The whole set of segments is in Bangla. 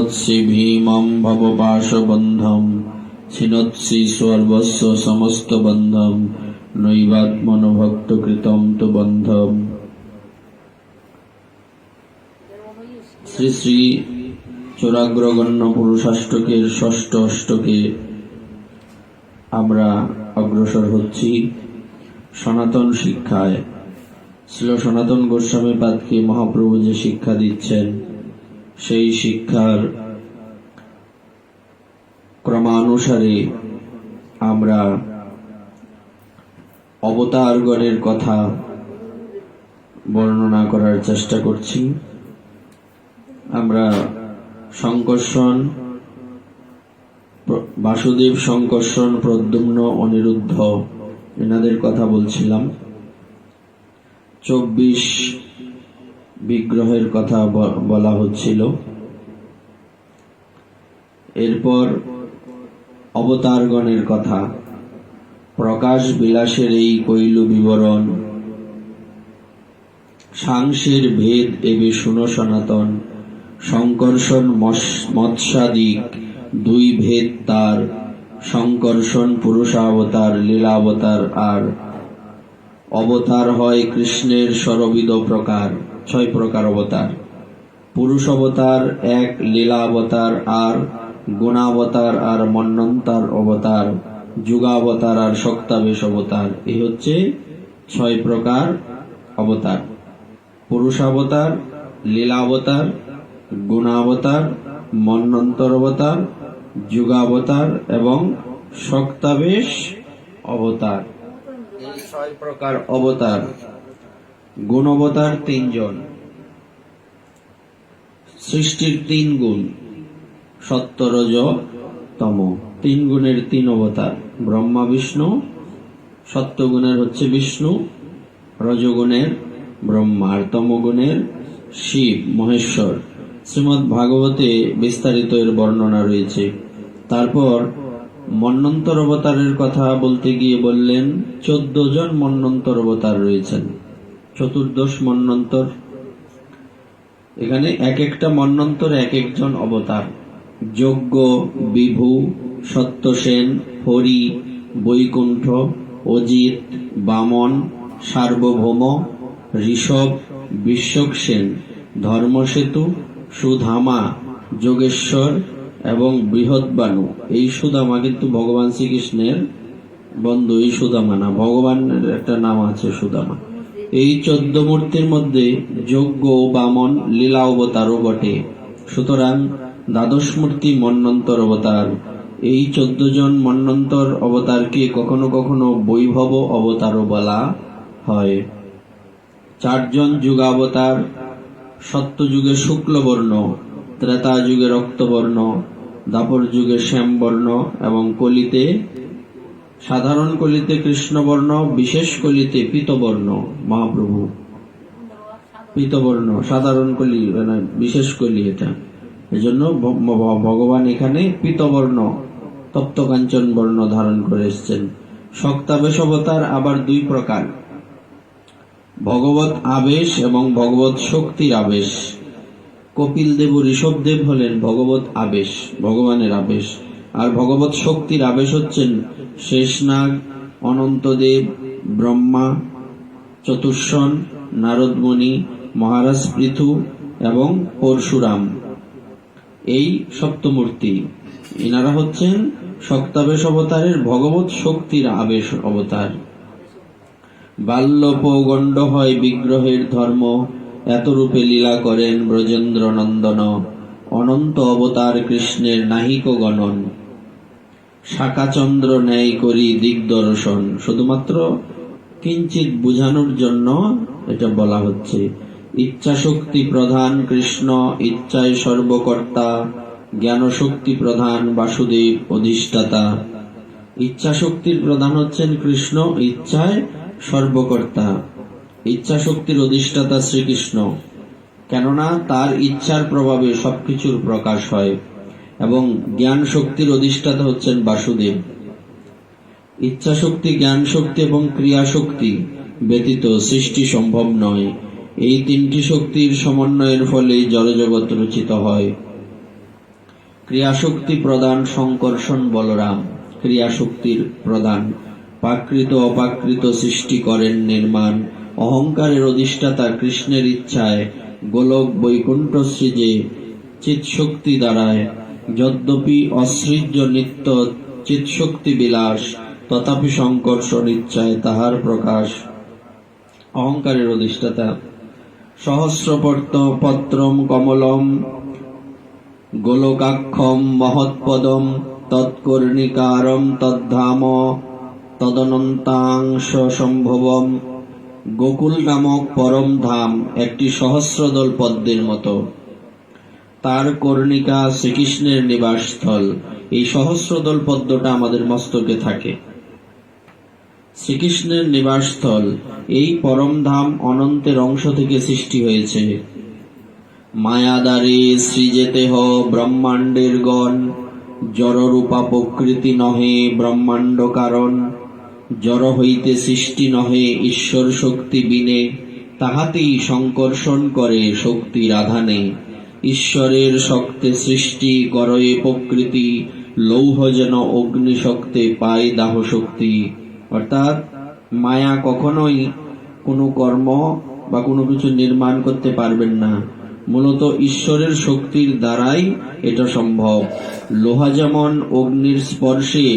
বধৎসি ভীমং ভবপাশবন্ধম ছিনৎসি সর্বস্ব সমস্ত বন্ধম নৈবাত্মনো ভক্তকৃতম তু বন্ধম। শ্রী শ্রী চোরাগ্রগণ্য পুরুষাষ্টকের ষষ্ঠ অষ্টকে আমরা অগ্রসর হচ্ছি সনাতন শিক্ষায়। শ্রী সনাতন গোস্বামী পাদকে মহাপ্রভু যে শিক্ষা দিচ্ছেন, সেই শিক্ষার ক্রমানুসারে আমরা অবতারগণের কথা বর্ণনা করার চেষ্টা করছি। আমরা সংকর্ষণ, বাসুদেব, সংকর্ষণ, প্রদ্যুম্ন, অনিরুদ্ধ এনাদের কথা বলছিলাম। 24 বিগ্রহের কথা বলা হচ্ছিল। এরপর অবতারগণের কথা, প্রকাশ বিলাসের এই কৈল বিবরণ, সাংসের ভেদ এবে শুনো সনাতন, সংকর্ষণ মৎস্যাদিক দুই ভেদ তার, সংকর্ষণ পুরুষাবতার লীলাবতার আর, অবতার হয় কৃষ্ণের সরবিধ প্রকার, 6 প্রকার অবতার। পুরুষ অবতার এক, লীলাবতার আর, গুণাবতার আর, মন্বন্তর অবতার, যুগাবতার আর, শক্তাবেশ অবতার। এই হচ্ছে 6 প্রকার অবতার। পুরুষাবতার, লীলাবতার, গুণাবতার, মন্বন্তর অবতার, যুগাবতার এবং শক্তাবেশ অবতার। এই 6 প্রকার অবতার। গুণ অবতার 3 জন। সৃষ্টির 3 গুণ, সত্য রজ তম, 3 গুণের 3 অবতার। ব্রহ্মা বিষ্ণু, সত্যগুণের হচ্ছে বিষ্ণু, রজগুণের ব্রহ্মা আর তমগুণের শিব মহেশ্বর। শ্রীমদ্ ভাগবতে বিস্তারিত এর বর্ণনা রয়েছে। তারপর মন্বন্তর অবতারের কথা বলতে গিয়ে বললেন 14 জন মন্বন্তর অবতার রয়েছেন। 14 মন্বন্তর। এখানে এক একটা মন্বন্তর এক একজন অবতার। যজ্ঞ, বিভু, সত্যসেন, হরি, বৈকুণ্ঠ, অজিত, বামন, সার্বভৌম, ঋষভ, বিশ্বকসেন, ধর্মসেতু, সুধামা, যোগেশ্বর এবং বৃহৎবানু। এই সুদামা কিন্তু ভগবান শ্রীকৃষ্ণের বন্ধু। এই সুদামা না, ভগবানের একটা নাম আছে সুদামা। এই 14 মূর্তির মধ্যে যজ্ঞ, বামন, লীলা অবতারও বটে। সুতরাং 12 মূর্তি মন্বন্তর অবতার। এই 14 জন মন্বন্তর অবতারকে কখনো কখনো বৈভব অবতারও বলা হয়। 4 জন যুগাবতার, সত্যযুগে শুক্লবর্ণ, ত্রেতা যুগে রক্তবর্ণ, দ্বাপর যুগে শ্যামবর্ণ এবং কলিতে, সাধারণ কলিতে কৃষ্ণবর্ণ, বিশেষ কলিতে পীতবর্ণ। মহাপ্রভু পীতবর্ণ, সাধারণ কলি মানে বিশেষ কলি এটা। এজন্য ভগবান এখানে পীতবর্ণ, তপ্তকাঞ্চন বর্ণ ধারণ করে এসেছেন। শক্তাবেশ অবতার আবার 2 প্রকার, ভগবত আবেশ এবং ভগবত শক্তির আবেশ। কপিল দেব, ঋষভদেব হলেন ভগবত আবেশ, ভগবানের আবেশ। আর ভগবত শক্তির আবেশ হচ্ছেন শেষনাগ, অনন্তদেব, ব্রহ্মা, চতুষ্ষণ, নারদমণি, মহারাজ পৃথু এবং পরশুরাম। এই সপ্তমূর্তি, এনারা হচ্ছেন শক্তাবেশ অবতারের ভগবত শক্তির আবেশ অবতার। বাল্যপৌগণ্ড হয় বিগ্রহের ধর্ম, এত রূপে লীলা করেন ব্রজেন্দ্র নন্দন, অনন্ত অবতার কৃষ্ণের নাহিক গণন, শাকাচন্দ্র ন্যায় করি দিগদর্শন। শুধুমাত্র কিঞ্চিত বুঝানোর জন্য এটা বলা হচ্ছে। ইচ্ছা শক্তি প্রধান কৃষ্ণ, ইচ্ছায় সর্বকর্তা, জ্ঞান শক্তি প্রধান বাসুদেব অধিষ্ঠাতা। ইচ্ছা শক্তির প্রধান হচ্ছেন কৃষ্ণ, ইচ্ছায় সর্বকর্তা। ইচ্ছা শক্তির অধিষ্ঠাতা শ্রীকৃষ্ণ, কেননা তার ইচ্ছার প্রভাবে সবকিছুর প্রকাশ হয়। এবং জ্ঞান শক্তির অধিষ্ঠাতা হচ্ছেন বাসুদেব। ইচ্ছা শক্তি, জ্ঞান শক্তি এবং ক্রিয়া শক্তি ব্যতীত সৃষ্টি সম্ভব নয়। এই 3টি শক্তির সমন্বয়ের ফলে জড়জগৎ রচিত হয়। ক্রিয়াশক্তি প্রদান সংকর্ষণ বলরাম, ক্রিয়াশক্তির প্রদান, প্রাকৃত অপ্রাকৃত সৃষ্টি করেন নির্মাণ, অহংকারের অধিষ্ঠাতা কৃষ্ণের ইচ্ছায় গোলক বৈকুণ্ঠ সৃজে চিৎশক্তি দ্বারায়, যদ্যপি অসৃজ্য নিত্য চিৎশক্তি বিলাস, তথাপি সংকর্ষণ ইচ্ছায় তাহার প্রকাশ। অহংকারের অধিষ্ঠাতা সহস্রপত্র পত্রম কমলম গোলকাক্ষম মহৎপদম তৎকর্ণিকারম তদ্ধাম তদনন্তাংশ সম্ভবম। গোকুল নামক পরম ধাম একটি সহস্রদল পদ্মের মতো, তার কর্ণিকা শ্রীকৃষ্ণের নিবাসস্থল। এই সহস্রদল পদ্মটা আমাদের মস্তকে থাকে, শ্রীকৃষ্ণের নিবাসস্থল। এই পরম ধাম অনন্তের অংশ থেকে সৃষ্টি হয়েছে। মায়াদারে সৃজেতেহ ব্রহ্মাণ্ডের গণ, জড়রূপা প্রকৃতি নহে ব্রহ্মাণ্ড কারণ। জড় হইতে সৃষ্টি নহে ঈশ্বর শক্তি বিনে, তাহাতেই সংকর্ষণ করে শক্তির আধানে। ঈশ্বরের শক্তে সৃষ্টি করয়ে প্রকৃতি, লৌহ যেন অগ্নি শক্তে পায় দাহ শক্তি। অর্থাৎ মায়া কখনোই কোনো কর্ম বা কোনো কিছু নির্মাণ করতে পারবেন না, মূলত ঈশ্বরের শক্তির দ্বারাই এটা সম্ভব। লোহা যেমন অগ্নির স্পর্শে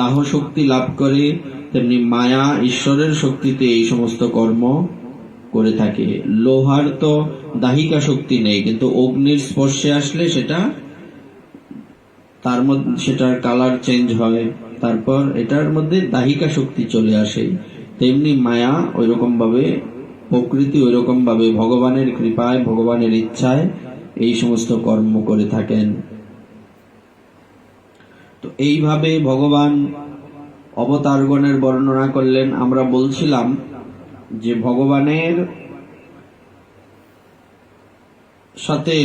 দাহ শক্তি লাভ করে, তেমনি মায়া ঈশ্বরের শক্তিতে এই সমস্ত কর্ম করে থাকে। লোহার তো দাহিকা শক্তি নেই, কিন্তু অগ্নির স্পর্শে আসলে সেটা তার মধ্যে সেটার কালার চেঞ্জ হয়, তারপর এটার মধ্যে দাহিকা শক্তি চলে আসে। তেমনি মায়া ওইরকম ভাবে, প্রকৃতি ওইরকম ভাবে ভগবানের কৃপায় ভগবানের ইচ্ছায় এই সমস্ত কর্ম করে থাকেন। তো এইভাবে ভগবান অবতারগণের বর্ণনা করলেন। আমরা বলছিলাম যে ভগবানের সাথে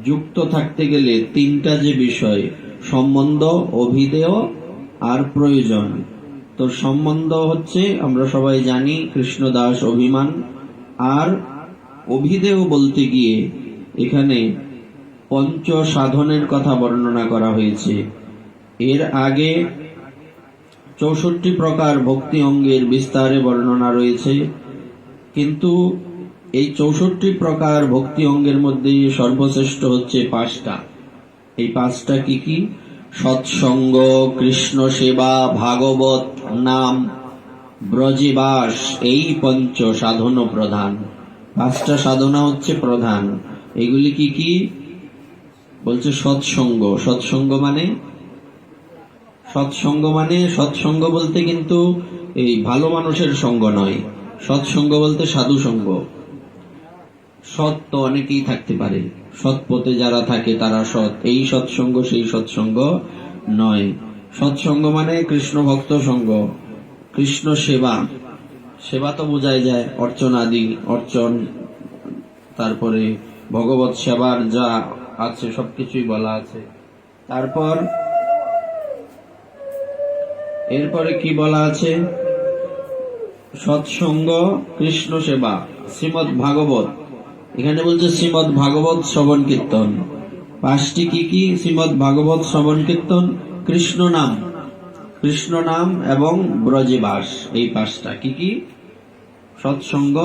যুক্ত থাকতে গেলে তিনটা যে বিষয়, সম্বন্ধ, অভিধেয় আর প্রয়োজন। তো সম্বন্ধ হচ্ছে আমরা সবাই জানি কৃষ্ণদাস অভিমান, আর অভিধেয় বলতে গিয়ে এখানে পঞ্চ সাধনের কথা বর্ণনা করা হয়েছে। এর আগে 64 প্রকার ভক্তি অঙ্গের বিস্তারে বর্ণনা রয়েছে, কিন্তু এই 64 প্রকার ভক্তি অঙ্গের মধ্যে সর্বশ্রেষ্ঠ হচ্ছে 5টা। এই 5টা কি কি? সৎসঙ্গ, কৃষ্ণ সেবা, ভাগবত নাম, ব্রজবাস, এই পঞ্চ সাধন প্রধান। 5টা সাধনা হচ্ছে প্রধান। এগুলি কি কি বলছে? সৎসঙ্গ। সৎসঙ্গ মানে সৎসঙ্গ বলতে কিন্তু এই ভালো মানুষের সঙ্গ নয়। সৎসঙ্গ বলতে সাধু সঙ্গ। সৎ তো অনেকেই থাকতে পারে, সৎ পথে যারা থাকে তারা সৎ, এই সৎসঙ্গ সেই সৎসঙ্গ নয়। সৎসঙ্গ মানে কৃষ্ণ ভক্ত সঙ্গ। কৃষ্ণ সেবা, সেবা তো বোঝাই যায় অর্চনাদি, অর্চন, তারপরে ভগবত সেবার যা আছে সবকিছুই বলা আছে। তারপর এরপরে কি বলা আছে? সৎসঙ্গ, কৃষ্ণ সেবা, শ্রীমৎ ভাগবত। এখানে বলছে শ্রীমৎ ভাগবত শ্রবণ কীর্তন। 5টি কি কি? শ্রীমৎ ভাগবত শ্রবণ কীর্তন, কৃষ্ণ নাম এবং ব্রজবাস। এই 5টা কি কি? সৎসঙ্গ,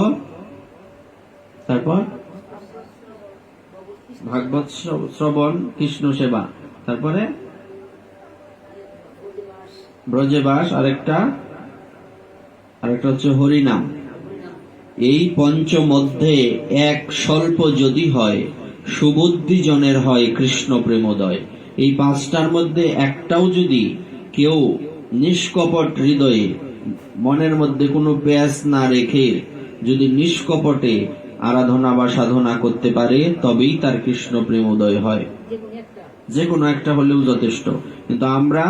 তারপর ভাগবত শ্রবণ, কৃষ্ণ সেবা, তারপরে ব্রজবাস, আরেকটা হচ্ছে হরিনাম। এই পঞ্চ মধ্যে এক স্বল্প যদি হয়, সুবুদ্ধি জনের হয় কৃষ্ণ প্রেমোদয়। এই 5টার মধ্যে একটাও যদি কেউ নিষ্কপট হৃদয়ে, মনের মধ্যে কোনো পেঁয়াজ না রেখে যদি নিষ্কপটে আরাধনা বা সাধনা করতে পারে, তবেই তার কৃষ্ণ প্রেমোদয় হয়। যে কোনো একটা হলেও যথেষ্ট, কিন্তু আমরা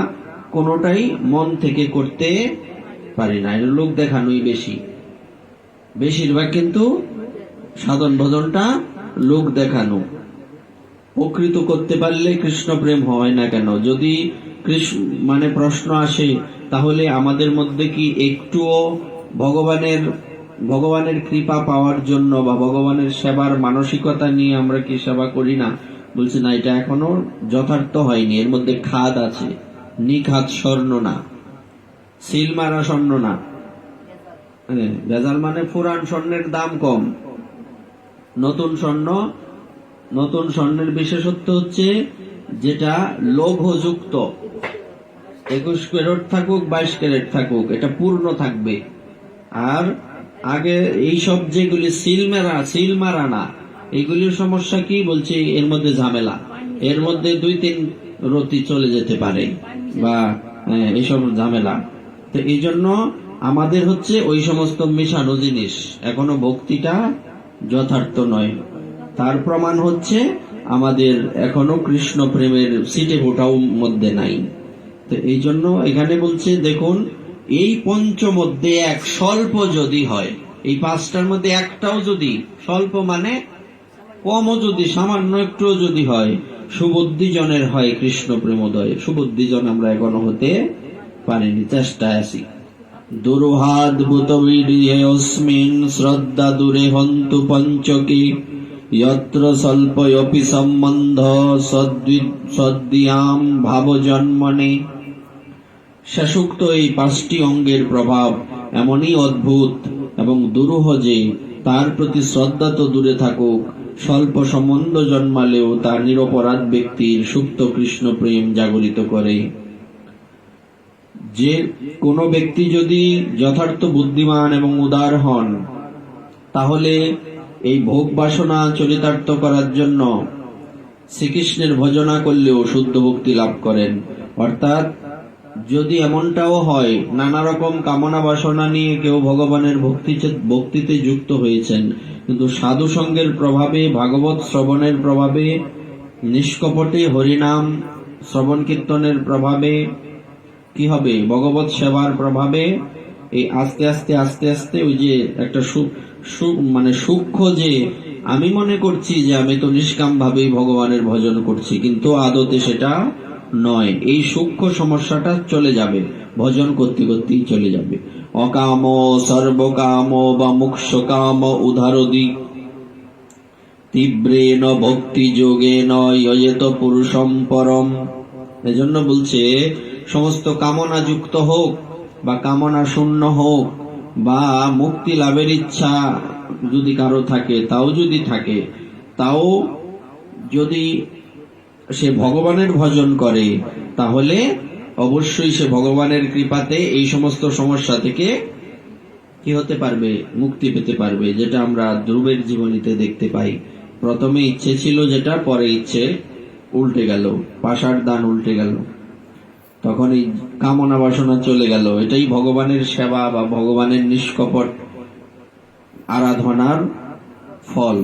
কোনোটাই মন থেকে করতে পারি না। এটা লোক দেখানোই বেশি, বেশিরভাগ কিন্তু সাধন ভজনটা লোক দেখানো। প্রকৃত করতে পারলে কৃষ্ণ প্রেম হয় না কেন? যদি কৃষ্ণ মানে প্রশ্ন আসে, তাহলে আমাদের মধ্যে কি একটুও ভগবানের কৃপা পাওয়ার জন্য বা ভগবানের সেবার মানসিকতা নিয়ে আমরা কি সেবা করি না? বলছে না, এটা এখনো যথার্থ হয়নি, এর মধ্যে খাদ আছে, নিখাদ স্বর্ণ না, সিল মারা স্বর্ণ না। ভেজাল মানে পুরান স্বর্ণের দাম কম, নতুন স্বর্ণ। নতুন স্বর্ণের বিশেষত্ব হচ্ছে যেটা লৌহযুক্ত, 21 ক্যারেট থাকুক 22 ক্যারেট থাকুক, এটা পূর্ণ থাকবে। আর আগে এইসব যেগুলি সিল মারা না, এগুলির সমস্যা কি বলছে, এর মধ্যে ঝামেলা, এর মধ্যে 2-3 রতি চলে যেতে পারে বা এইসব ঝামেলা। তো এই জন্য আমাদের হচ্ছে ওই সমস্ত মেশানো জিনিস, এখনো ভক্তিটা যথার্থ নয়। তার প্রমাণ হচ্ছে আমাদের এখনো কৃষ্ণ প্রেমের সিটে ফোটাও মধ্যে নাই। তো এই জন্য এখানে বলছে দেখুন, এই পঞ্চমধ্যে এক স্বল্প যদি হয়, এই 5টার মধ্যে একটাও যদি, স্বল্প মানে কমও যদি, সামান্য একটু যদি হয়, সুবুদ্ধি জনের হয় কৃষ্ণ প্রেমোদয়। সুবুদ্ধি জন আমরা এখনো হতে পারিনি, চেষ্টায় আছি। দুরুহাদ্ভুত বিধেয়স্মিন শ্রদ্ধা দূরে হন্তু পঞ্চকে যত্র স্বল্পয়পি সম্বন্ধ সদ্দিয়াম ভাব জন্মনে। শেষোক্ত এই 5টি অঙ্গের প্রভাব এমনই অদ্ভুত এবং দুরূহ যে তার প্রতি শ্রদ্ধা তো দূরে থাকুক, স্বল্প সম্বন্ধ জন্মালেও তার নিরপরাধ ব্যক্তির সুপ্ত কৃষ্ণ প্রেম জাগরিত করে। যে কোনো ব্যক্তি যদি যথার্থ বুদ্ধিমান এবং উদার হন, তাহলে এই ভোগ বাসনা চরিতার্থ করার জন্য শ্রীকৃষ্ণের ভজনা করলেও শুদ্ধ ভক্তি লাভ করেন। অর্থাৎ যদি এমনটাও হয়, নানা রকম কামনা বাসনা নিয়ে কেউ ভগবানের ভক্তিতে যুক্ত হয়েছেন, কিন্তু সাধু সঙ্গের প্রভাবে, ভাগবত শ্রবণের প্রভাবে, নিষ্কপটে হরিনাম শ্রবণ কীর্তনের প্রভাবে কি হবে, ভগবত সেবার প্রভাবে এই আস্তে আস্তে আস্তে আস্তে ওই যে একটা মানে সূক্ষ্ম, যে আমি মনে করছি যে আমি তো নিষ্কাম ভাবেই ভগবানের ভজন করছি, কিন্তু আদতে সেটা নয়, এই সূক্ষ্ম সমস্যাটা চলে যাবে, ভজন করতে করতেই চলে যাবে। অকাম সর্বকাম বা মোক্ষ কাম উদারদি তীব্রেণ ভক্তি যোগেন যজেত পুরুষম পরম। এজন্য বলছে সমস্ত কামনা যুক্ত হোক বা কামনা শূন্য হোক, বা মুক্তি লাভের ইচ্ছা যদি কারো থাকে, তাও যদি থাকে, তাও যদি সে ভগবানের ভজন করে, তাহলে অবশ্যই সে ভগবানের কৃপাতে এই সমস্ত সমস্যা থেকে কি হতে পারবে, মুক্তি পেতে পারবে। যেটা আমরা ধ্রুবের জীবনীতে দেখতে পাই, প্রথমে ইচ্ছে ছিল যেটা, পরে ইচ্ছে উল্টে গেল, পাশার দান উল্টে গেল, তখন এই কামনা বাসনা চলে গেল। এটাই ভগবানের সেবা বা ভগবানের নিষ্কপট আরাধনার ফল।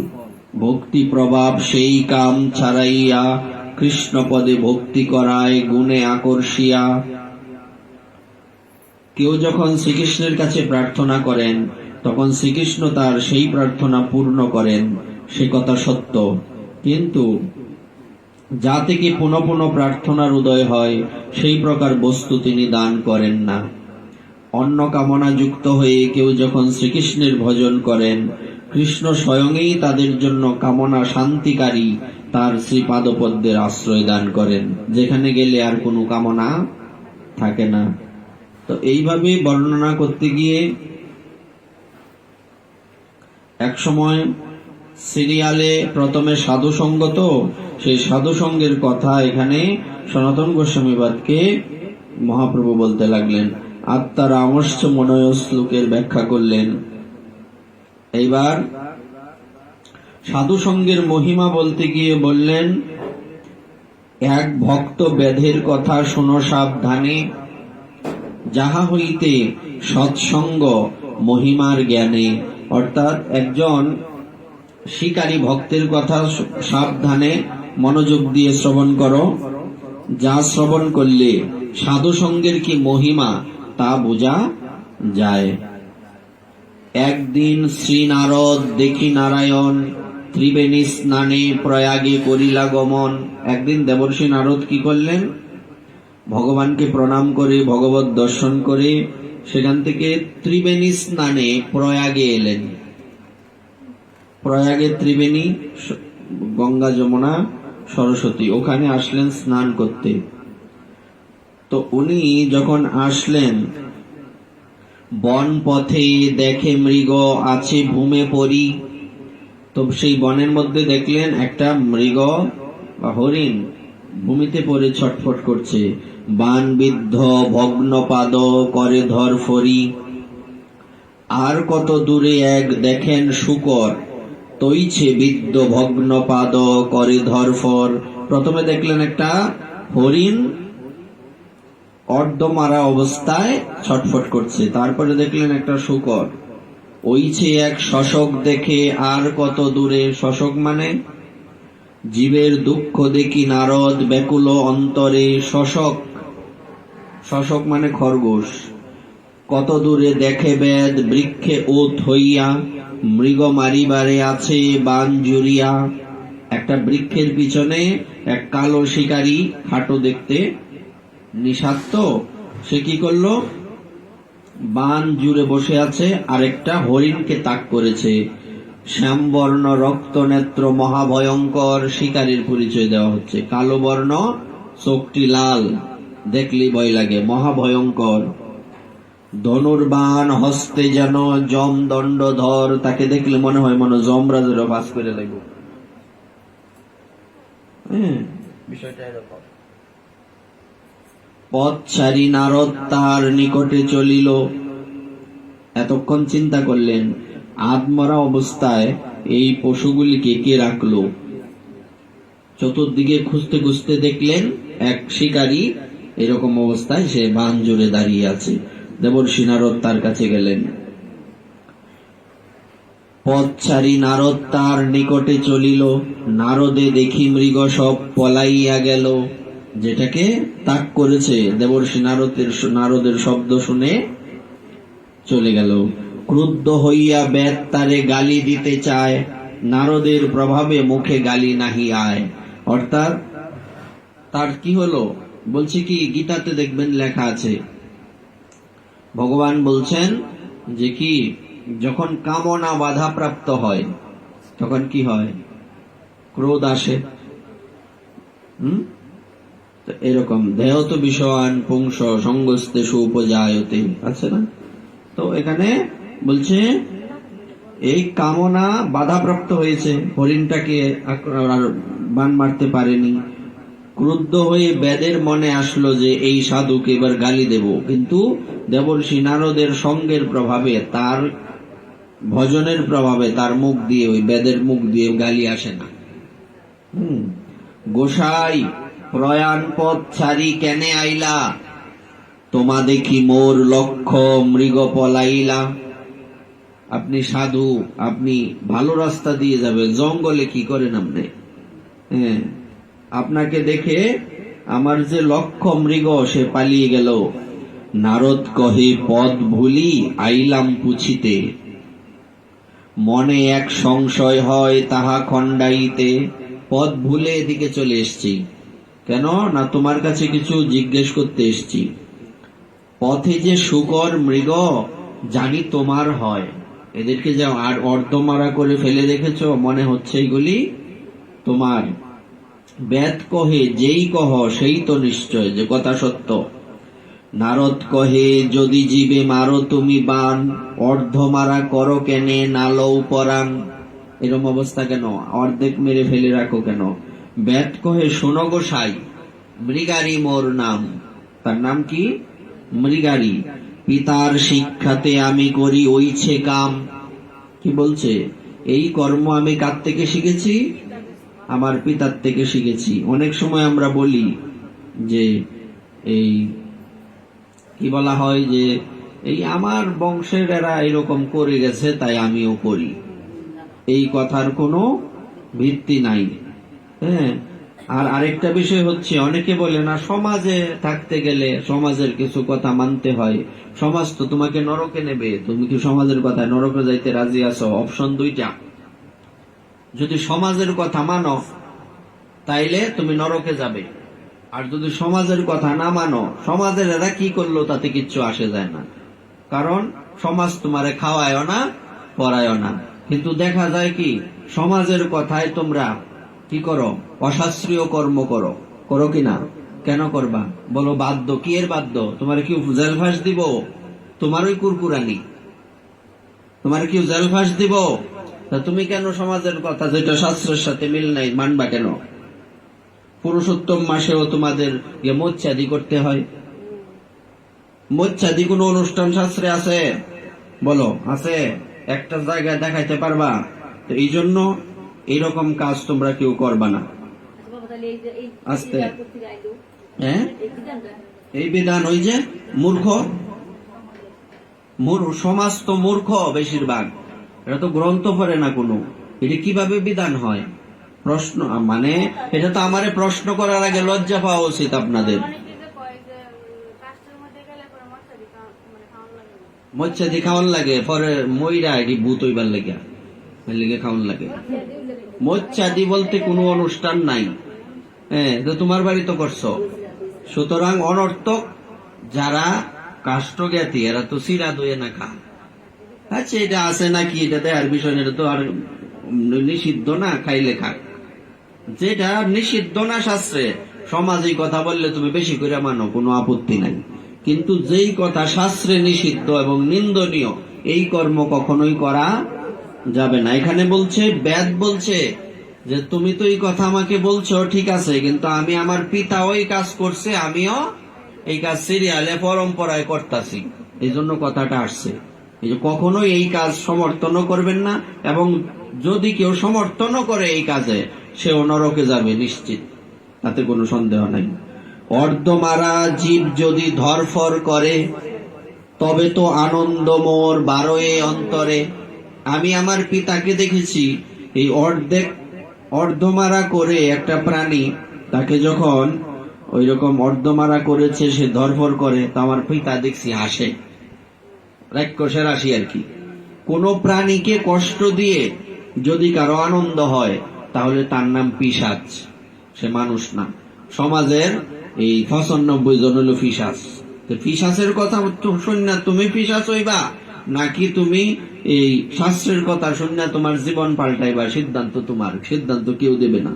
ভক্তি প্রভাব সেই কাম ছাড়াইয়া কৃষ্ণ পদে ভক্তি করায় গুণে আকর্ষিয়া। কেউ যখন শ্রীকৃষ্ণের কাছে প্রার্থনা করেন, তখন শ্রীকৃষ্ণ তার সেই প্রার্থনা পূর্ণ করেন, সে কথা সত্য। কিন্তু যা থেকে পুনঃ পুনঃ প্রার্থনার উদয় হয়, সেই প্রকার বস্তু তিনি দান করেন না। অন্য কামনা যুক্ত হয়ে কেউ যখন শ্রীকৃষ্ণের ভজন করেন, কৃষ্ণ স্বয়ংই তাদের জন্য কামনা শান্তিকারী তার শ্রীপাদপদ্মের আশ্রয় দান করেন, যেখানে গেলে আর কোনো কামনা থাকে না। তো এইভাবে বর্ণনা করতে গিয়ে এক সময় সিরিয়ালে প্রথমে সাধু সঙ্গ, তো সেই সাধু সঙ্গের কথা এখানে সনাতন গোস্বামীবাদকে মহাপ্রভু বলতে লাগলেন। আত্মার আমশ্চ মনয় শ্লোকের ব্যাখ্যা করলেন। এইবার সাধু সঙ্গের মহিমা বলতে গিয়ে বললেন, এক ভক্ত বেদের কথা শোনো সাবধানে, যাহা হইতে সৎসঙ্গ মহিমার জ্ঞানে। অর্থাৎ একজন শিকারী ভক্তের কথা সাবধানে মনোযোগ দিয়ে শ্রবণ করো, যা শ্রবণ করলে সাধু সঙ্গের কি মহিমা তা বোঝা যায়। একদিন শ্রী নারদ দেখি নারায়ণ ত্রিবেণী স্নানে প্রয়াগে করিলা গমন। একদিন দেবর্ষি নারদ কি করলেন, ভগবানকে প্রণাম করে ভগবত দর্শন করে সেখান থেকে ত্রিবেণী স্নানে প্রয়াগে এলেন। প্রয়াগে ত্রিবেণী, গঙ্গা যমুনা সরস্বতী, ওখানে আসলেন স্নান করতে। তো উনি যখন আসলেন, বন পথে দেখে মৃগ আছে ভূমে পড়ি। তো সেই বনের মধ্যে দেখলেন একটা মৃগ বা হরিণ ভূমিতে পড়ে ছটফট করছে। বান বিদ্ধ ভগ্ন পাদ করে ধর ফরি। আর কত দূরে এক দেখেন শূকর, তৈছে বিদ্ধ ভগ্ন পাদ করে ধরফর। প্রথমে দেখলেন একটা হরিণ অর্ধ মারা অবস্থায় ছটফট করছে, তারপরে দেখলেন একটা শূকর। ওইছে এক শশক দেখে আর কত দূরে। শশক মানে জীবের দুঃখ দেখি নারদ ব্যাকুল অন্তরে। শশক, শশক মানে খরগোশ। কত দূরে দেখে বেদ বৃক্ষে ওত হইয়া, মৃগ মারিবারে আছে বান জুড়িয়া। একটা বৃক্ষের পিছনে এক কালো শিকারী, খাটো দেখতে, নিষাক্ত, সে কি করলো, বান জুড়ে বসে আছে, আরেকটা হরিণকে তাক করেছে। শ্যামবর্ণ রক্ত নেত্র মহাভয়ঙ্কর শিকারীর পরিচয় দেওয়া হচ্ছে। কালো বর্ণ, চোখটি লাল, দেখলি ভয় লাগে, মহাভয়ঙ্কর। ধনুর্বাণ হস্তে যেন যম দণ্ডধর, তাকে দেখলে মনে হয় মনে যমরাজেরও বাস করে দেব। বিষয়টা এরকম। পথ ছাড়ি নারদ তার নিকটে চলিল। এতক্ষণ চিন্তা করলেন, আধমরা অবস্থায় এই পশুগুলিকে কে রাখলো। চতুর্দিকে খুঁজতে খুঁজতে দেখলেন এক শিকারী এরকম অবস্থায়, সে বান জুড়ে দাঁড়িয়ে আছে। দেবর্ষি নারদ তার কাছে গেলেন। পথ ছাড়ি নারদ তার নিকটে চলিল, নারদে দেখি মৃগ সব পলাইয়া গেল। যেটাকে তাক করেছে, দেবর্ষি নারদের শব্দ শুনে চলে গেল। ক্রুদ্ধ হইয়া বেদ তারে গালি দিতে চায়, নারদের প্রভাবে মুখে গালি নাহি আয়। অর্থাৎ তার কি হলো, বলছে কি, গীতাতে দেখবেন লেখা আছে, ভগবান বলছেন যে কি, যখন কামনা বাধাপ্রাপ্ত হয় তখন কি হয়, ক্রোধ আসে। এরকম দেহ তো বিষয়ান পুংস সঙ্গস্তে সুপজায়তে আছে না। তো এখানে বলছে এই কামনা বাধাপ্রাপ্ত হয়েছে, হরিণটাকে আর বান মারতে পারেনি। ক্রুদ্ধ হয়ে বেদের মনে আসলো যে এই সাধুকে এবার গালি দেব, কিন্তু দেবর্ষি নারদের সঙ্গের প্রভাবে, তার ভজনের প্রভাবে তার মুখ দিয়ে, ওই বেদের মুখ দিয়ে গালি আসে না। গোসাই প্রয়াণ পথ ছাড়ি কেনে আইলা, তোমা দেখি মোর লক্ষ্য মৃগ পলাইলা। আপনি সাধু, আপনি ভালো রাস্তা দিয়ে যাবে, জঙ্গলে কি করেন আপনি? আপনাকে দেখে আমার যে লক্ষ্য মৃগ সে পালিয়ে গেল। নারদ কহে পদ ভুলি আইলাম পুছিতে, মনে এক সংশয় হয় তাহা খণ্ডাইতে। পদ ভুলে এদিকে চলে এসছি, কেন না তোমার কাছে কিছু জিজ্ঞেস করতে এসছি। পথে যে শূকর মৃগ জানি তোমার হয়, এদেরকে যা আর অর্ধমারা করে ফেলে রেখেছ, মনে হচ্ছে এগুলি তোমার। বেদ কহে যেই কহ সেই তো নিশ্চয়, যে কথা সত্য। নারদ কহে যদি জীবে মারো তুমি বান, অর্ধমারা করো কেনে নালৌ পরাণ। এরম অবস্থা কেন, অর্ধেক মেরে ফেলে রাখো কেন? বেদ কহে শোনো গোসাই, মৃগারি মোর নাম। তার নাম কি? মৃগারি। পিতার শিক্ষাতে আমি করি ওইছে কাম। কি বলছে? এই কর্ম আমি কার থেকে শিখেছি? আমার পিতার থেকে শিখেছি। অনেক সময় আমরা বলি যে এই কি বলা হয়, যে এই আমার বংশের এরা এরকম করে গেছে তাই আমিও করি। এই কথার কোনো ভিত্তি নাই। আর আরেকটা বিষয় হচ্ছে, অনেকে বলে না সমাজে থাকতে গেলে সমাজের কিছু কথা মানতে হয়, সমাজ তো তোমাকে নরকে নেবে, তুমি কি সমাজের কথা নরকে যাইতে রাজি আছো? অপশন দুইটা, যদি সমাজের কথা মানো তাইলে তুমি নরকে যাবে, আর যদি সমাজের কথা না মানো, সমাজের এরা কি করলো তাতে কিচ্ছু আসে যায় না, কারণ সমাজ তোমারে খাওয়ায় না পড়ায় না। কিন্তু দেখা যায় কি, সমাজের কথায় তোমরা কি করো? অশাস্ত্রীয় কর্ম করো। করো কিনা? কেন করবা? বলো বাধ্য। কি এর বাধ্য? তোমার কি জেল ফাঁস দিব? তোমার ওই কুরকুরানি তোমার কি জেল ফাঁস দিব? তা তুমি কেন সমাজের কথা যেটা শাস্ত্রের সাথে মিল নাই মানবা কেন? পুরুষোত্তম মাসেও তোমাদের মোচ্ছাদি করতে হয়। মোচ্ছাদি কোন অনুষ্ঠান শাস্ত্রে আছে? বলো, আছে? একটা জায়গায় দেখাইতে পারবা? তো এই জন্য এইরকম কাজ তোমরা কেউ করবা না। আস্তে হ্যাঁ, এই বিধান ওই যে মূর্খ সমাজ তো মূর্খ বেশিরভাগ। এটা তো গ্রন্থ পড়ে না কোনো। এটা কিভাবে বিধান হয়? প্রশ্ন মানে এটা তো আমারে প্রশ্ন করার আগে লজ্জা পাওয়া উচিত আপনাদের। মচ্ছাদি খাওয়ান লাগে, পরে মইরা এটি ভূত হইবার লেগে খাওয়ান লাগে। মচ্ছাদি বলতে কোনো অনুষ্ঠান নাই। হ্যাঁ, তো তোমার বাড়ি তো করছো। সুতরাং অনর্থক যারা কাষ্ঠজ্ঞাতি এরা তো সিরা দইয়ে না খা। আচ্ছা, এটা আছে নাকি এটা দেয়ার বিষয়, এটা তো আর নিষিদ্ধ না, খাইলে খাক। যেটা নিষিদ্ধ না শাস্ত্রে, সমাজে কথা বললে তুমি বেশি করে মানো, কোনো আপত্তি নাই। কিন্তু যেই কথা শাস্ত্রে নিষিদ্ধ এবং নিন্দনীয়, এই কর্ম কখনোই করা যাবে না। এখানে বলছে, বেদ বলছে যে তুমি তো এই কথা আমাকে বলছো ঠিক আছে, কিন্তু আমি আমার পিতা ওই কাজ করছে, আমিও এই কাজ সিরিয়ালে পরম্পরায় করতেছি, এই জন্য কথাটা আসছে। এই যে কখনোই এই কাজ সমর্থনও করবেন না, এবং যদি কেউ সমর্থনও করে এই কাজে, সে নরকে যাবে নিশ্চিত, তাতে কোনো সন্দেহ নাই। অর্ধমারা জীব যদি ধরফর করে, তবে তো আনন্দ মোর বারোয়ে অন্তরে। আমি আমার পিতাকে দেখেছি, এই অর্ধমারা করে একটা প্রাণী, তাকে যখন ওই রকম অর্ধমারা করেছে, সে ধরফর করে, তো আমার পিতা দেখছি হাসে, রাক্ষসের হাসি আর কি। কোন প্রাণীকে কষ্ট দিয়ে যদি কারো আনন্দ হয়, তাহলে তার নাম পিশাচ, সে মানুষ না। সমাজের এই 95 জন হলো পিশাচ। পিশাচের কথা শুননা তুমি পিশাচ হইবা, নাকি তুমি এই শাস্ত্রের কথা শুননা তোমার জীবন পাল্টাইবা, সিদ্ধান্ত তোমার, সিদ্ধান্ত কেউ দেবে না।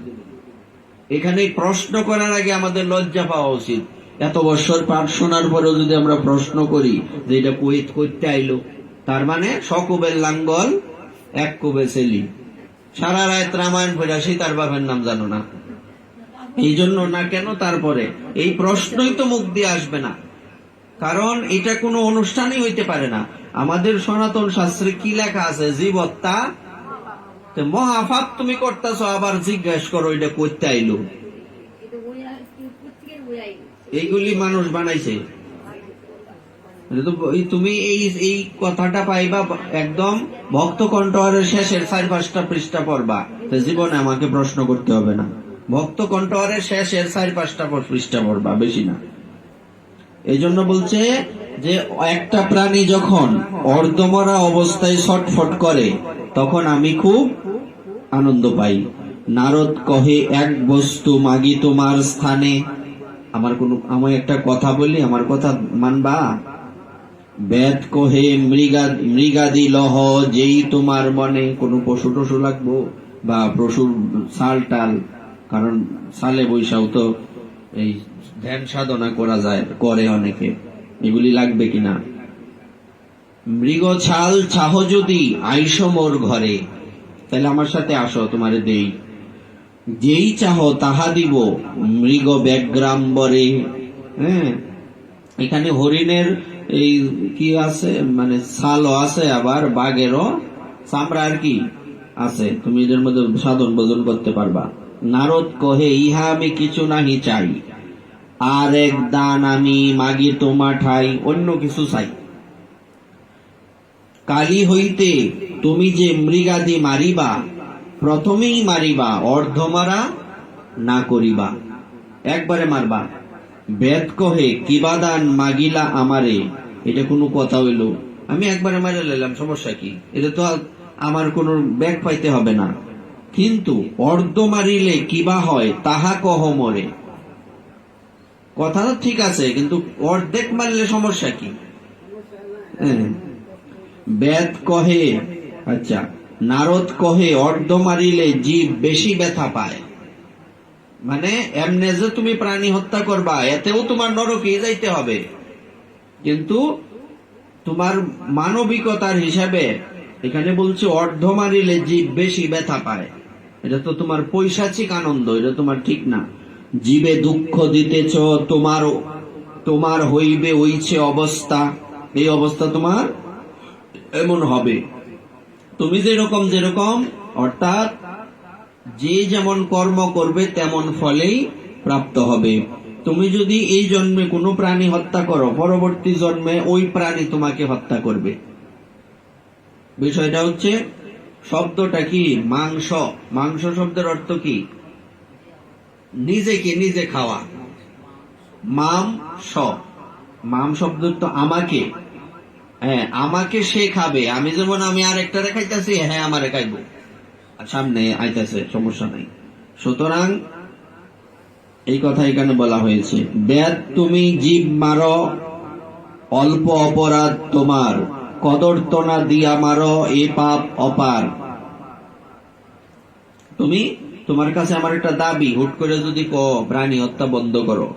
এখানে প্রশ্ন করার আগে আমাদের লজ্জা পাওয়া উচিত। এত বছর পাঠ শোনার পরেও যদি আমরা প্রশ্ন করি যে এটা কুয়েত করতে আইলো, তার মানে সকবের লাঙ্গল এক কুবে ছেলি, সারা রাত রামায়ণ পড়া সীতার বাপের নাম জানো না, এই জন্য না কেন? তারপরে এই প্রশ্নই তো মুখ দিয়ে আসবে না, কারণ এটা কোনো অনুষ্ঠানই হইতে পারে না। আমাদের সনাতন শাস্ত্রে কি লেখা আছে? জীবত্তা মহাপাপ তুমি করতেছ, আবার জিজ্ঞাসা করো এটা করতে আইলো। এইগুলি মানুষ বানাইছে। তুমি এই কথাটা পাইবা একদম ভক্ত কণ্ঠহারের শেষের 4-5টা পৃষ্ঠা পড়বা, জীবনে আমাকে প্রশ্ন করতে হবে না। ভক্ত কণ্ঠহারের শেষের 4-5টা পৃষ্ঠা পড়বা, বেশি না। এই জন্য বলছে যে একটা প্রাণী যখন অর্ধমরা অবস্থায় ছটফট করে, তখন আমি খুব আনন্দ পাই। নারদ কহে এক বস্তু মাগি তোমার স্থানে। আমি একটা কথা বলি, আমার কথা মানবা? বেদ কহে মৃগাদি লহ যেই তোমার মনে। কোনো পশু টশু লাগবো, বা পশুর সাল টাল, কারণ সালে বৈশাও তো এই ধ্যান সাধনা করা যায়, করে অনেকে, এগুলি লাগবে কিনা? মৃগ ছাল চাহ যদি আইস মোর ঘরে, তাহলে আমার সাথে আসো, তোমারে দেই। যেই চাহ তাহা দিব মৃগ ব্যাগ্রাম্বরে। হ্যাঁ, এখানে হরিণের এই কি আছে, মানে ছালও আছে, আবার বাঘেরও চামড়া আর কি আছে, তুমি এদের মধ্যে সাধন ভোজন করতে পারবা। নারদ কহে ইহা আমি কিছু নাহি চাই, আর এক দান আমি মাগি তোমা ঠাই। অন্য কিছু চাই। কালী হইতে তুমি যে মৃগাদি মারিবা, প্রথমেই মারিবা, অর্ধমারা না করিবা, একবারে মারবা। বেদ কহে কিবা দান মাগিলা আমারে। এটা কোনো কথা হইল? আমি একবারে মারে লাইলাম, সমস্যা কি? এটা তো আমার কোনো ব্যাগ পাইতে হবে না। কিন্তু অর্ধ মারিলে কিবা হয় তাহা কহ মরে। কথাটা ঠিক আছে, কিন্তু অর্ধেক মারলে সমস্যা কি? বেদ কহে, আচ্ছা, নারদ কহে অর্ধ মারিলে জীব বেশি ব্যথা পায়। মানে এমনে যে তুমি প্রাণী হত্যা করবা এতেও তোমার নরকে যাইতে হবে, কিন্তু তোমার মানবিকতার হিসাবে এখানে বলছে অর্ধ মারিলে জীব বেশি ব্যথা পায়। এটা তো তোমার পৈশাচিক আনন্দ, এটা তোমার ঠিক না। জীবে দুঃখ দিতেছ, তোমার তোমার হইবে ওইছে অবস্থা, এই অবস্থা তোমার এমন হবে। তুমি যেরকম অর্থাৎ যে যেমন কর্ম করবে তেমন ফলেই প্রাপ্ত হবে। তুমি যদি এই জন্মে কোনো প্রাণী হত্যা করো, পরবর্তী জন্মে ওই প্রাণী তোমাকে হত্যা করবে। বিষয়টা হচ্ছে, শব্দটা কি মাংস, মাংস শব্দের অর্থ কি? নিজেকে নিজে খাওয়া। মাম স, মাম শব্দ তো আমাকে, হ্যাঁ আমাকে সে খাবে। আমি যেমন আমি আরেকটারে খাইতেছি, হ্যাঁ আমারে খাইবো, সামনে আইতেছে, সমস্যা নাই। সুতরাং এই কথা এখানে বলা হয়েছে। বেদ তুমি জীব মারো, অল্প অপরাধ তোমার, কদর্তনা দিয়া মারো এ পাপ অপার। তুমি, তোমার কাছে আমার একটা দাবি, হুট করে যদি প্রাণী হত্যা বন্ধ করো,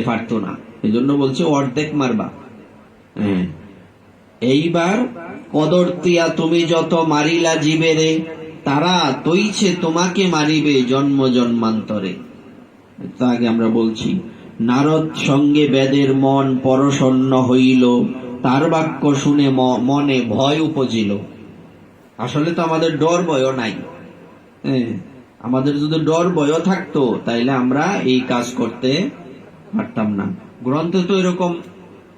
পারতো না, এই জন্য বলছে অর্ধেক মারবা। হ্যাঁ, এইবার কদর্তিয়া তুমি যত মারিলা জীবেরে, তারা তৈছে তোমাকে মারিবে জন্ম জন্মান্তরে। তা আগে আমরা বলছি, নারদ সঙ্গে বেদের মন পরশন্ন হইল, তার বাক্য শুনে মনে ভয় উপজিল। আসলে তো আমাদের ডর ভয়ও নাই। হ্যাঁ, আমাদের যদি ডর ভয়ও থাকতো তাইলে আমরা এই কাজ করতে পারতাম না। গ্রন্থে তো এরকম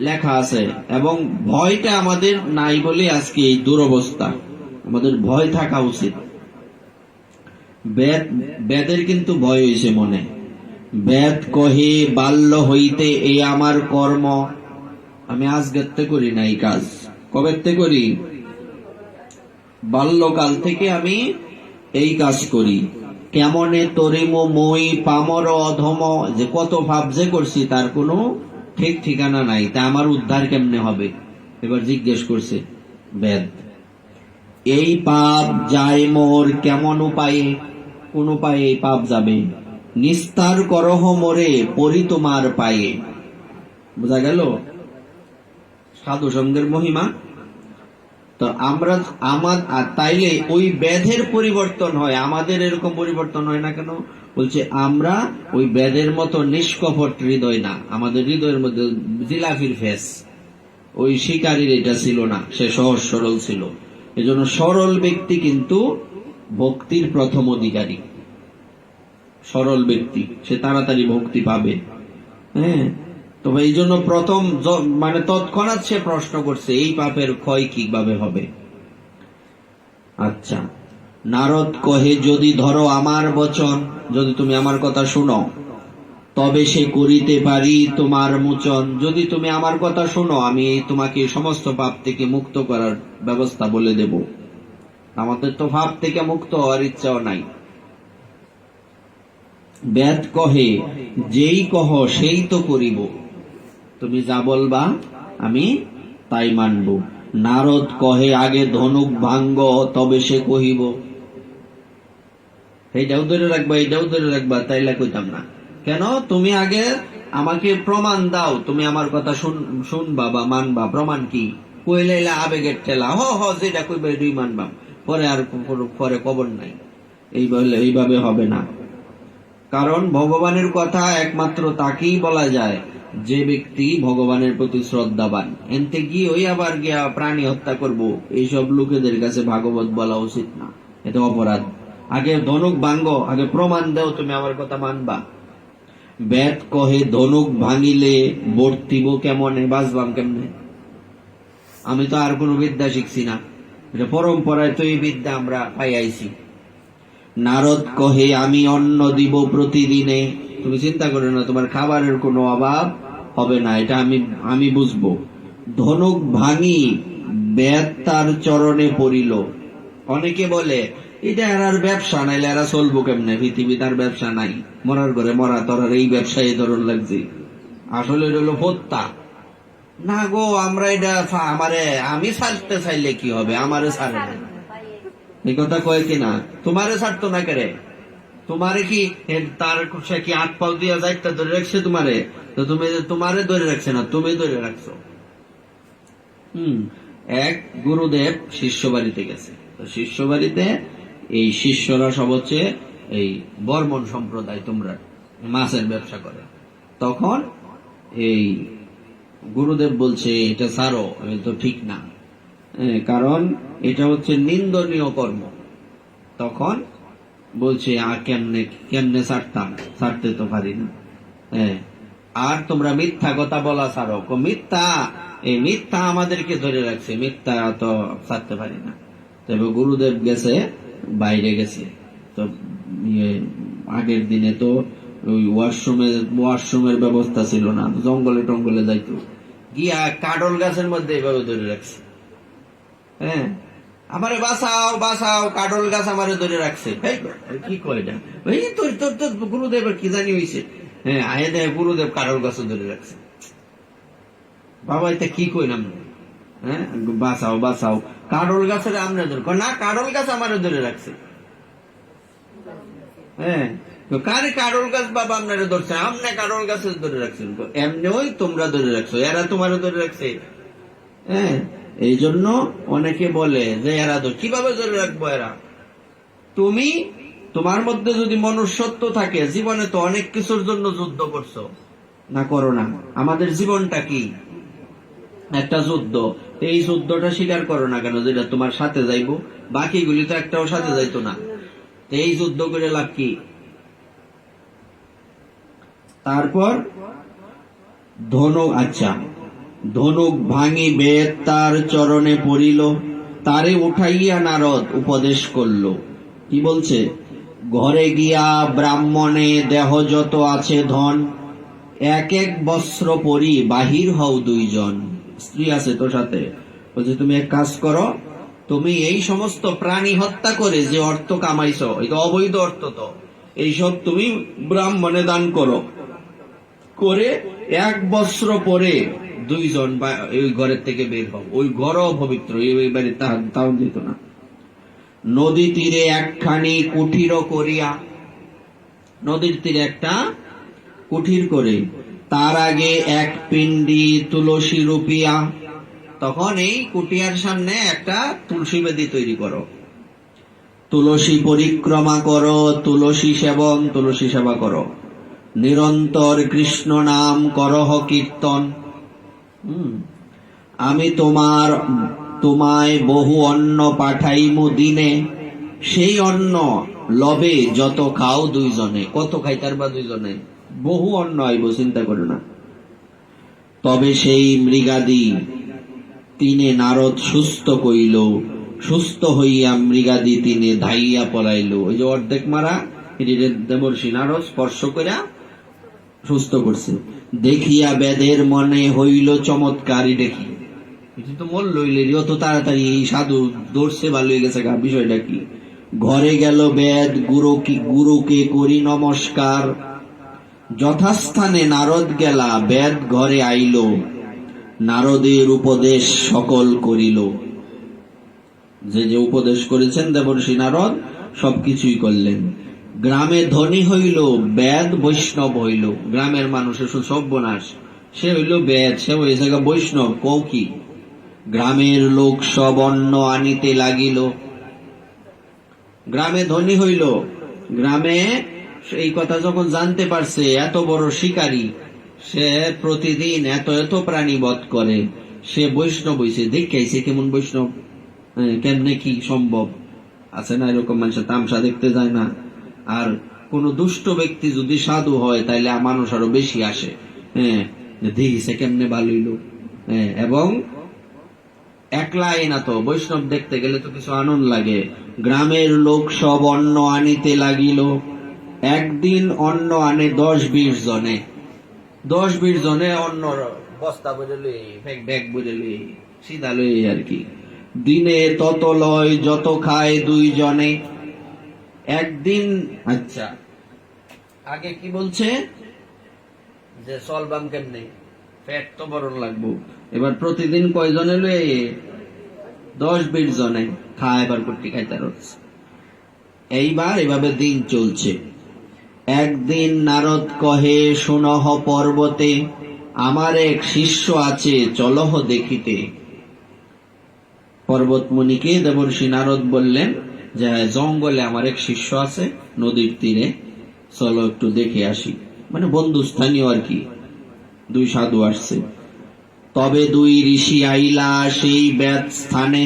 লেখা আছে, এবং ভয়টা আমাদের নাই বলে আজকে এই দুরবস্থা। আমাদের ভয় থাকা উচিত। বেদের কিন্তু ভয় হয়েছে মনে। বেদ কহে বাল্য হইতে এই আমার কর্ম, আমি আজকেরতে করি না এই কাজ, কবেতে করি? বাল্যকাল থেকে আমি এই কাজ করি। কেমনে তরিম মই পামর অধম, যে কত ভাব যে করছি তার কোনো ঠিক ঠিকানা নাই, তা আমার উদ্ধার কেমনে হবে? এবার জিজ্ঞেস করছে বেদ। এই পাপ যায় মোর কেমন উপায়ে, কোন উপায়ে এই পাপ যাবে? নিস্তার করহ মোরে পরি তোমার পায়ে। বোঝা গেল সাধু সঙ্গের মহিমা। তো আমরা তাইলে ওই বেদের পরিবর্তন হয়, আমাদের এরকম পরিবর্তন হয় না কেন? বলছে আমরা ওই বেদের মতো নিষ্কপট হৃদয় না, আমাদের হৃদয়ের মধ্যে জিলাফির ফেস। ওই শিকারীর এটা ছিল না, সে সহজ সরল ছিল। এজন্য সরল ব্যক্তি কিন্তু ভক্তির প্রথম অধিকারী। সরল ব্যক্তি সে তাড়াতাড়ি ভক্তি পাবে। হ্যাঁ, তো এই জন্য প্রথম মানে তৎক্ষণাৎ সে প্রশ্ন করছে এই পাপের ক্ষয় কিভাবে হবে। আচ্ছা, নারদ কহে যদি ধরো আমার বচন, যদি তুমি আমার কথা শুনো, তবে সে করিতে পারি তোমার মোচন। যদি তুমি আমার কথা শুনো, আমি তোমাকে সমস্ত পাপ থেকে মুক্ত করার ব্যবস্থা বলে দেব। আমাদের তো পাপ থেকে মুক্ত হওয়ার ইচ্ছাও নাই। বেদ কহে যেই কহ সেই তো করিব, তুমি যা বলবা আমি তাই মানব। নারদ কহে আগে ধনুক ভাঙ্গ তবে সে কহিব। এইটাও ধরে রাখবা, এইটাও ধরে রাখবা, তাইলে কইতাম না কেন? তুমি আগে আমাকে প্রমাণ দাও, তুমি আমার কথা শুনবা বা মানবা। প্রমাণ কি? কইলে আবেগের ঠেলা, হ যেটা কইবে এটাই মানবা, পরে আর পরে কবর নাই। এইভাবে হবে না। কারণ ভগবানের কথা একমাত্র তাকেই বলা যায় যে ব্যক্তি ভগবানের প্রতি শ্রদ্ধাবান। এনতে গিয়ে ওই আবার গিয়া প্রাণী হত্যা করব, এইসব লোকেদের কাছে ভাগবত বলা উচিত না, এটা অপরাধ। আগে ধনুক ভাঙ্গ, আগে প্রমাণ দাও তুমি আমার কথা মানবা। বেদ কহে ধনুক ভাঙিলে বর্তিব কেমনে, বাঁচবাম কেমনে? আমি তো আর কোনো বিদ্যা শিখছি না, এটা পরম্পরায় তো এই বিদ্যা আমরা পাই আইছি। নারদ কহে আমি অন্ন দিব প্রতিদিনে, তুমি চিন্তা করো না, তোমার খাবারের কোনো অভাব হবে না, এটা আমি বুঝবো। ধনুক ভাঙি বেদ তার চরণে পড়িল। অনেকে বলে এটা আর ব্যবসা নাইলে এরা চলবো কেমনে, পৃথিবী তার ব্যবসা নাই, মরার ঘরে মরা, তোরার এই ব্যবসায় ধরন লাগছে। আসলে এটা হলো হত্যা না গো। আমরা এটা আমি ছাড়তে চাইলে কি হবে, আমারে ছাড়ে না, এই কথা কয় কিনা? তোমারে ছাড়তো না কেরে? তোমারে কি তার সে কি হাত পাও দিয়া যাইতে ধরে রাখছে তোমারে? তো তুমি তোমারে ধরে রাখছে না, তুমি ধরে রাখছো। এক গুরুদেব শিষ্য বাড়িতে গেছে। তো শিষ্য বাড়িতে এই শিষ্যরা সব হচ্ছে এই বর্মন সম্প্রদায়, তোমরা মাছের ব্যবসা করে। তখন এই গুরুদেব বলছে এটা ছাড়ো, তো ঠিক না, কারণ এটা হচ্ছে নিন্দনীয় কর্ম। তখন বলছে কেমনে কেমনে ছাড়তাম, ছাড়তে তো পারি না। আর তোমরা মিথ্যা কথা বলা ছাড়ো। মিথ্যা, এই মিথ্যা আমাদেরকে ধরে রাখছে, মিথ্যা তো ছাড়তে পারি না। তবে গুরুদেব গেছে, বাইরে গেছে। তো আগের দিনে তো ওই ওয়াশরুমের ব্যবস্থা ছিল না, জঙ্গলে টঙ্গলে যাইতো, গিয়া কাডল গাছের মধ্যে এভাবে ধরে রাখছে। আমারে বাঁচাও বাঁচাও, কাডল গাছ আমারে ধরে রাখছে। কি কয় এটা? তোর গুরুদেবের কি জানি হয়েছে। আয়ে দেয় গুরুদেব কাডল গাছে ধরে রাখছে। বাবা এটা কি কইলাম? বাঁচাও বাঁচাও, কাডল গাছের আমরা ধরে না, কাডল গাছ আমারে ধরে রাখছে। কারে কাডল গাছ বাবা আপনারা ধরছে? আমনে কাডল গাছে ধরে রাখছেন। এমনি ওই তোমরা ধরে রাখছো, এরা তোমারও ধরে রাখছে। এই জন্য অনেকে বলে যে এরা তো কিভাবে ধরে রাখবো? এরা তুমি তোমার মধ্যে যদি মনুষ্যত্ব থাকে, জীবনে তো অনেক কিছুর জন্য যুদ্ধ করছো, না করো না? আমাদের জীবনটা কি একটা যুদ্ধ। এই যুদ্ধটা স্বীকার করো না কেন? যেটা তোমার সাথে যাইবো, বাকিগুলি তো একটাও সাথে যাইতো না। এই যুদ্ধ করে লাভ কি? তারপর ধনুক, আচ্ছা, ধনুক ভাঙি বেদ তার চরণে পড়িল, তারে উঠাইয়া নারদ উপদেশ করল। কি বলছে? ঘরে গিয়া ব্রাহ্মণে দেহ যত আছে ধন, এক এক বস্ত্র পরি বাহির হও দুইজন। স্ত্রী আছে তোর সাথে, বলছে তুমি এক কাজ করো, তুমি এই সমস্ত প্রাণী হত্যা করে যে অর্থ কামাইছো, এটা অবৈধ অর্থ, তো এইসব তুমি ব্রাহ্মণে দান করো, করে এক বস্ত্র পরে দুইজন ওই ঘরের থেকে বের হও। ওই ঘরও পবিত্র, এই বাড়ি তাও দিত না। নদী তীরে একখানি কুঠির করিয়া, নদীর তীরে একটা কুঠির করে, তার আগে এক পিণ্ডি তুলসী রূপিয়া। তখন এই কুটিয়ার সামনে একটা তুলসী বেদি তৈরি করো, তুলসী পরিক্রমা করো, তুলসী সেবন, তুলসী সেবা করো, নিরন্তর কৃষ্ণ নাম করহ কীর্তন। আমি তোমায় বহু অন্ন পাঠাইমু দিনে, সেই অন্ন লবে যত খাও দুইজনে। কত খাইতার বা দুইজনে? বহু অন্ন আইব, চিন্তা করে না। তবে সেই মৃগাদি তিনে নারদ সুস্থ কইল, সুস্থ হইয়া মৃগাদি তিনে ধাইয়া পলাইল। ওই যে অর্ধেক মারা দেবর্ষি নারদ স্পর্শ করিয়া সুস্থ করছে। দেখিয়া বেদের মনে হইল চমৎকারী। দেখি এটি তো মল লইলেরই অত তাড়াতাড়ি এই সাধু দৌড়ছে, ভালো হয়ে গেছে। বিষয়টা কি? ঘরে গেল বেদ, গুরুকে করি নমস্কার। যথাস্থানে নারদ গেলা, বেদ ঘরে আইল, নারদের উপদেশ সকল করিল। যে যে উপদেশ করেছেন দেবর্ষি নারদ, সবকিছুই করলেন। গ্রামে ধনী হইল, বেদ বৈষ্ণব হইল। গ্রামের মানুষের সর্বনাশ, সে হইল বেদ, সে হয়েছে বৈষ্ণব। কৌকি গ্রামের লোক সব অন্ন আনিতে লাগিল। গ্রামে ধনী হইল, গ্রামে এই কথা যখন জানতে পারছে, এত বড় শিকারী, সে প্রতিদিন এত এত প্রাণী বধ করে, সে বৈষ্ণব হইছে। দেখাইছে কেমন বৈষ্ণব, কেমনে কি সম্ভব? আছে না এরকম মানুষের, তামসা দেখতে যায় না। আর কোন দুষ্ট ব্যক্তি যদি সাধু হয়, তাইলে মানুষ আরো বেশি আসে। দেখিছে কেমনে ভালো হইল। এবং একলাই না তো, বৈষ্ণব দেখতে গেলে তো কিছু আনন্দ লাগে। গ্রামের লোক সব অন্ন আনিতে লাগিল। একদিন অন্ন আনে 10-20 জনে, 10-20 জনে অন্ন বস্তা বুঝলি, ব্যাগ বুঝলি, সিধা লই আর কি। দিনে তত লয় যত খায় দুইজনে। একদিন, আচ্ছা আগে কি বলছে যে চলবাম কেমনে, পেট তো বরণ লাগবো। এবার প্রতিদিন কয়জনে লয়ে? 10-20 জনে খায়, এবার করতে খাইতে হচ্ছে। এইবার এভাবে দিন চলছে। একদিন নারদ কহে, শুনহ পর্বতে, আমার এক শিষ্য আছে, চলহ দেখিতে। পর্বত মুনিকে দেবর্ষি নারদ বললেন যে জঙ্গলে আমার এক শিষ্য আছে, নদীর তীরে, চলো একটু দেখে আসি। মানে বন্ধুস্থানীয় আর কি, দুই সাধু আসছে। তবে দুই ঋষি আইলা সেই বেদ স্থানে,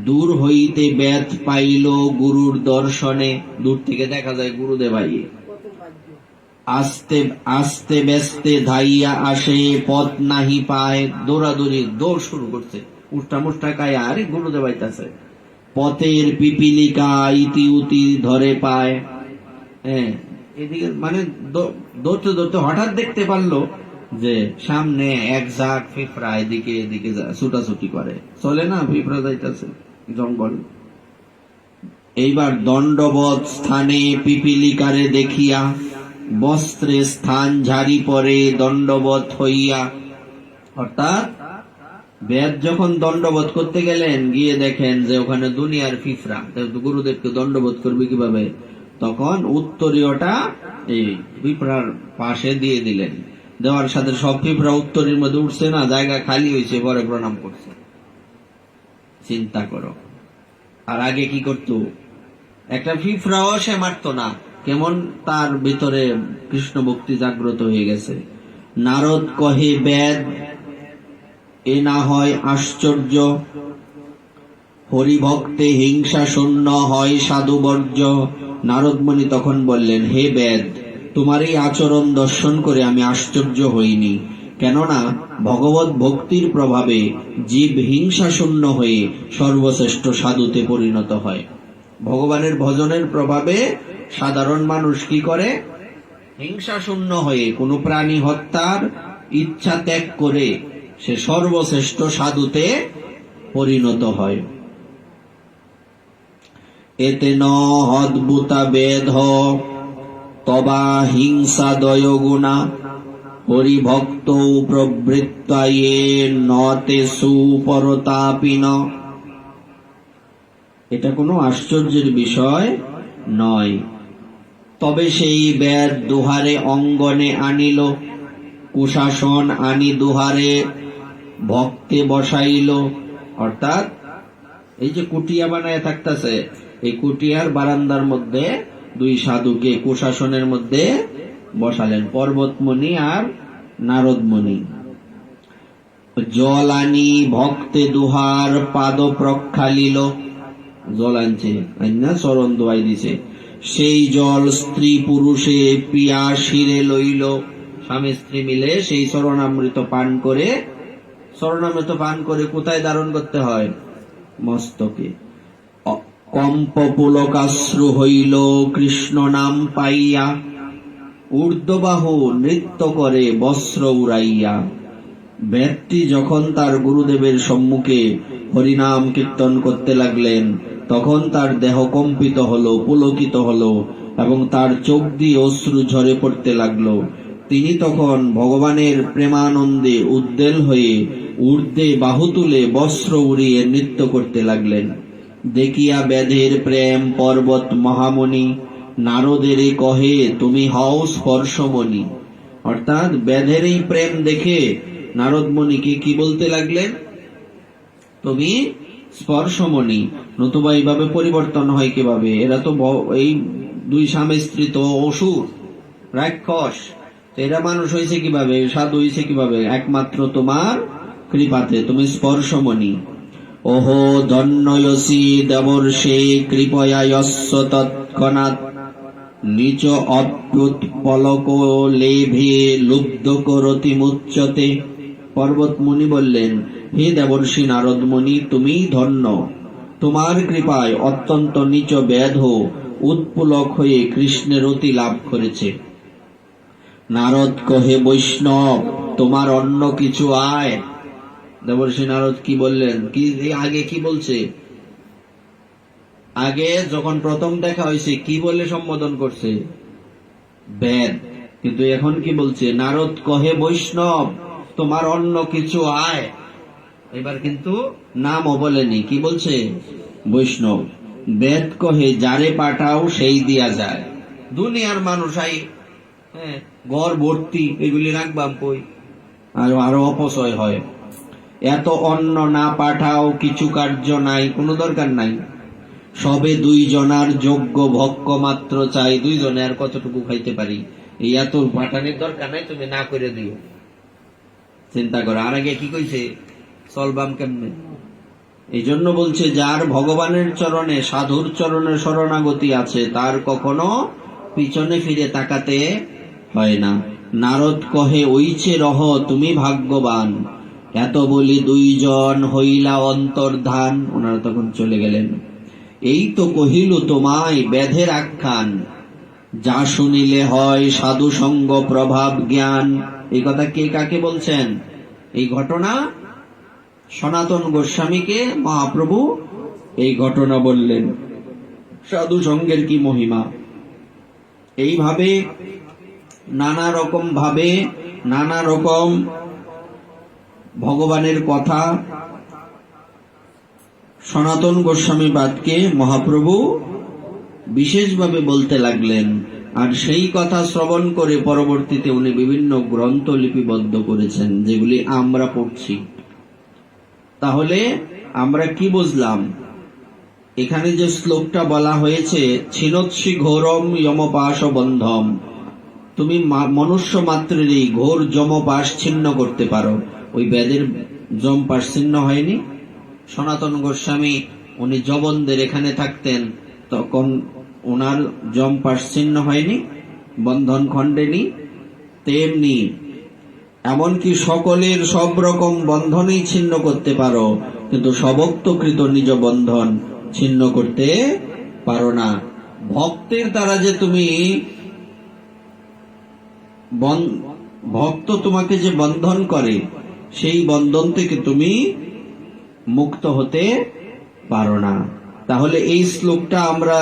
দূর হইতে বেদ পাইল গুরুর দর্শনে। দূর থেকে দেখা যায় গুরুদেব আইয়ে। আস্তে আস্তে ব্যস্তে ধাইয়া আসে, পথ নাহি পায়। দৌড়াদৌড়ি, দৌড় শুরু করছে, উষ্টা মুষ্টা কায়া, আরে গুরুদেব আইতাছে। পথের পিপিলিকা ইতি উতি ধরে পায়। হ্যাঁ, এদিকে মানে দৌড়তে দৌড়তে হঠাৎ দেখতে পারলো যে সামনে এক ঝাঁক পিঁপড়া এদিকে এদিকে ছুটাছুটি করে। চলে না, পিঁপড়া যাইতেছে জঙ্গল। এইবার দণ্ডবৎ স্থানে পিপিলিকারে দেখিয়া, বস্ত্রে স্থান ঝাড়ি পরে দণ্ডবৎ হইয়া। অর্থাৎ বেদ যখন দণ্ডবোধ করতে গেলেন, গিয়ে দেখেন যে ওখানে দুনিয়ার পিঁপড়া, গুরুদেবকে দণ্ডবোধ করবে কিভাবে, তখন উত্তরীয়টা এই পিঁপড়ার পাশে দিয়ে দিলেন। দেওয়ার সাথে সব পিঁপড়া উত্তরীর মধ্যে উঠছে না, জায়গা খালি হয়েছে, পরে প্রণাম করছে। চিন্তা করো। আর আগে কি করতো, একটা পিঁপড়াও সে মারত না, কেমন তার ভিতরে কৃষ্ণ ভক্তি জাগ্রত হয়ে গেছে। নারদ কহে, বেদ এ না হয় আশ্চর্য, হরিভক্তে হিংসা শূন্য হয় সাধু বর্জ্য। নারদ মুনি তখন বললেন, হে বেদ, তোমার এই আচরণ দর্শন করে আমি আশ্চর্য হইনি। কেননা ভগবত ভক্তির প্রভাবে জীব হিংসা শূন্য হয়ে সর্বশ্রেষ্ঠ সাধুতে পরিণত হয়। ভগবানের ভজনের প্রভাবে সাধারণ মানুষ কি করে, হিংসা শূন্য হয়ে কোনো প্রাণী হত্যার ইচ্ছা ত্যাগ করে সে সর্বশ্রেষ্ঠ সাধুতে পরিণত হয়। এতে ন অদ্ভুতা বেদ তবা হিংসা দয় গুণা, হরিভক্ত প্রবৃত্তায়ে নতে সুপরতাপিন। এটা কোনো আশ্চর্যের বিষয় নয়। তবে সেই বেদ দুহারে অঙ্গনে আনিল, কুশাসন আনি দুহারে ভক্তে বসাইল। অর্থাৎ এই যে কুটিয়া বানায় থাকতেছে, এই কুটিয়ার বারান্দার মধ্যে দুই সাধুকে কুশাসনের মধ্যে বসালেন, পর্বত মুনি আর নারদ মুনি। জল আনি ভক্তে দুহার পাদ প্রক্ষালিল। জল আনছে, চরণ দোয়াই দিছে। সেই জল স্ত্রী পুরুষে পিয়া শিরে লইল। স্বামী স্ত্রী মিলে সেই চরণামৃত পান করে, চরণামৃত পান করে কোথায় ধারণ করতে হয়, মস্তকে। কম্প পুলকাশ্রু হইল কৃষ্ণ নাম পাইয়া, ঊর্ধ্ববাহু নৃত্য করে বস্ত্র উড়াইয়া। ব্যক্তি যখন তার গুরুদেবের সম্মুখে হরিনাম কীর্তন করতে লাগলেন, তখন তার দেহ কম্পিত হলো, পুলকিত হলো এবং তার চোখ দিয়ে অশ্রু ঝরে পড়তে লাগলো। তিনি তখন ভগবানের প্রেমানন্দে উদ্বেল হয়ে ঊর্ধ্বে বাহু তুলে বস্ত্র উড়িয়ে নৃত্য করতে লাগলেন। দেখিয়া বেদের প্রেম পর্বত মহামণি, নারদের কহে তুমি হও স্পর্শমণি। অর্থাৎ বেদের এই প্রেম দেখে নারদ মুনিকে কি বলতে লাগলেন, তুমি স্পর্শমণি। নতুবা এইভাবে পরিবর্তন হয় কিভাবে, এরা তো এই দুই স্বামী স্ত্রী তো অসুর রাক্ষস, এরা মানুষ হয়েছে কিভাবে, সাধু হয়েছে কিভাবে, একমাত্র তোমার কৃপাতে, তুমি স্পর্শমণি। ওহো ধন্যয়সি দেবর্ষে কৃপয়া যস্য তৎক্ষণাৎ, নিচ অদ্ভুত পলক লেভে লুব্ধ করতি মুচ্যতে। পর্বত মুনি বললেন, হে দেবর্ষি নারদ মুনি, তুমি ধন্য, তোমার কৃপায় অত্যন্ত নিচ বেদ উৎপুলক হয়ে কৃষ্ণের অতি লাভ করেছে। নারদ কহে, বৈষ্ণব তোমার অন্য কিছু আয়। দেবর্ষি নারদ কি বললেন, কি আগে কি বলছে, আগে যখন প্রথম দেখা হয়েছে কি বলে সম্বোধন করছে, বেদ। কিন্তু এখন কি বলছে, নারদ কহে বৈষ্ণব তোমার অন্য কিছু আয়। এবার কিন্তু নামও বলেনি, কি বলছে, বৈষ্ণব। বেদ কহে যারে পাঠাও সেই দিয়া যায়। দুনিয়ার মানুষ আই ঘর ভর্তি, এগুলি রাখবাম কই, আর আরো অপচয় হয়। এত অন্ন না পাঠাও, কিছু কার্য নাই, কোনো দরকার নাই, সবে 2 জনার যোগ্য ভক্ষ মাত্র চাই, 2 জনে আর কতটুকু খাইতে পারি, এই এত পাঠানোর দরকার নাই, তুমি না করে দিও। চিন্তা করো, আর আগে কি কইছে, চলবাম কেমনে? এই জন্য বলছে, যার ভগবানের চরণে, সাধুর চরণে শরণাগতি আছে, তার কখনো পিছনে ফিরে তাকাতে হয় না। নারদ কহে, ওইছে রহ তুমি ভাগ্যবান, এত বলি 2 জন হইলা অন্তর্ধান। ওনারা তখন চলে গেলেন। এই তো কহিল তোমায় বেধের আখ্যান, যা শুনিলে হয় সাধু সঙ্গ প্রভাব জ্ঞান। এই কথা কে কাকে বলছেন? এই ঘটনা সনাতন গোস্বামীকে মহাপ্রভু এই ঘটনা বললেন, সাধু সঙ্গের কি মহিমা। এইভাবে নানা রকম ভাবে নানা রকম ভগবানের কথা সনাতন গোস্বামী বাদকে মহাপ্রভু বিশেষভাবে বলতে লাগলেন। আর সেই কথা শ্রবণ করে পরবর্তীতে উনি বিভিন্ন গ্রন্থ লিপিবদ্ধ করেছেন, যেগুলি আমরা পড়ছি। তাহলে আমরা কি বুঝলাম? এখানে যে শ্লোকটা বলা হয়েছে, ছিনৎসি ঘোরম যমপাশ বন্ধম, তুমি মনুষ্য মাত্রেরই ঘোর যমপাশ ছিন্ন করতে পারো। ওই বেদের যমপাশ ছিন্ন হয়নি। সনাতন গোস্বামী উনি যবনদের এখানে থাকতেন, তখন ওনার যমপাশ ছিন্ন হয়নি, বন্ধন খণ্ডেনি। তেমনি এমনকি সকলের সব রকম বন্ধনই ছিন্ন করতে পারো, কিন্তু স্বভক্তকৃত নিজ বন্ধন ছিন্ন করতে পারো না। ভক্তের দ্বারা যে তুমি ভক্ত তোমাকে যে বন্ধন করে, সেই বন্ধন থেকে তুমি মুক্ত হতে পারো না। তাহলে এই শ্লোকটা আমরা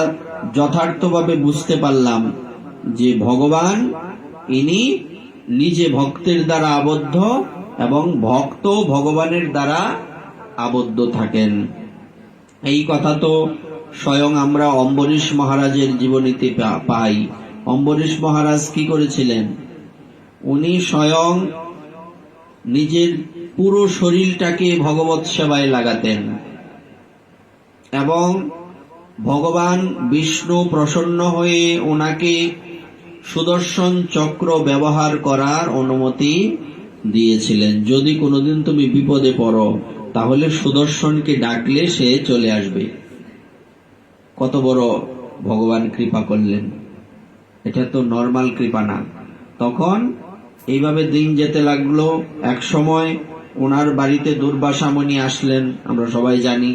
যথার্থভাবে বুঝতে পারলাম যে ভগবান ইনি নিজে ভক্তের দ্বারা আবদ্ধ এবং ভক্ত ভগবানের দ্বারা আবদ্ধ থাকেন। এই কথা তো স্বয়ং আমরা অম্বরীশ মহারাজের জীবনীতে পাই। অম্বরীশ মহারাজ কি করেছিলেন? উনি স্বয়ং নিজের পুরো শরীরটাকে ভগবত সেবায় লাগাতেন এবং ভগবান বিষ্ণু প্রসন্ন হয়ে ওনাকে সুদর্শন চক্র ব্যবহার করার অনুমতি দিয়েছিলেন। যদি কোনোদিন তুমি বিপদে পড়ো, তাহলে সুদর্শনকে ডাকলে সে চলে আসবে। কত বড় ভগবান কৃপা করলেন! এটা তো নর্মাল কৃপা না। তখন এইভাবে দিন যেতে লাগলো। এক সময় ওনার বাড়িতে দুর্বাসা মুনি আসলেন, আমরা সবাই জানি।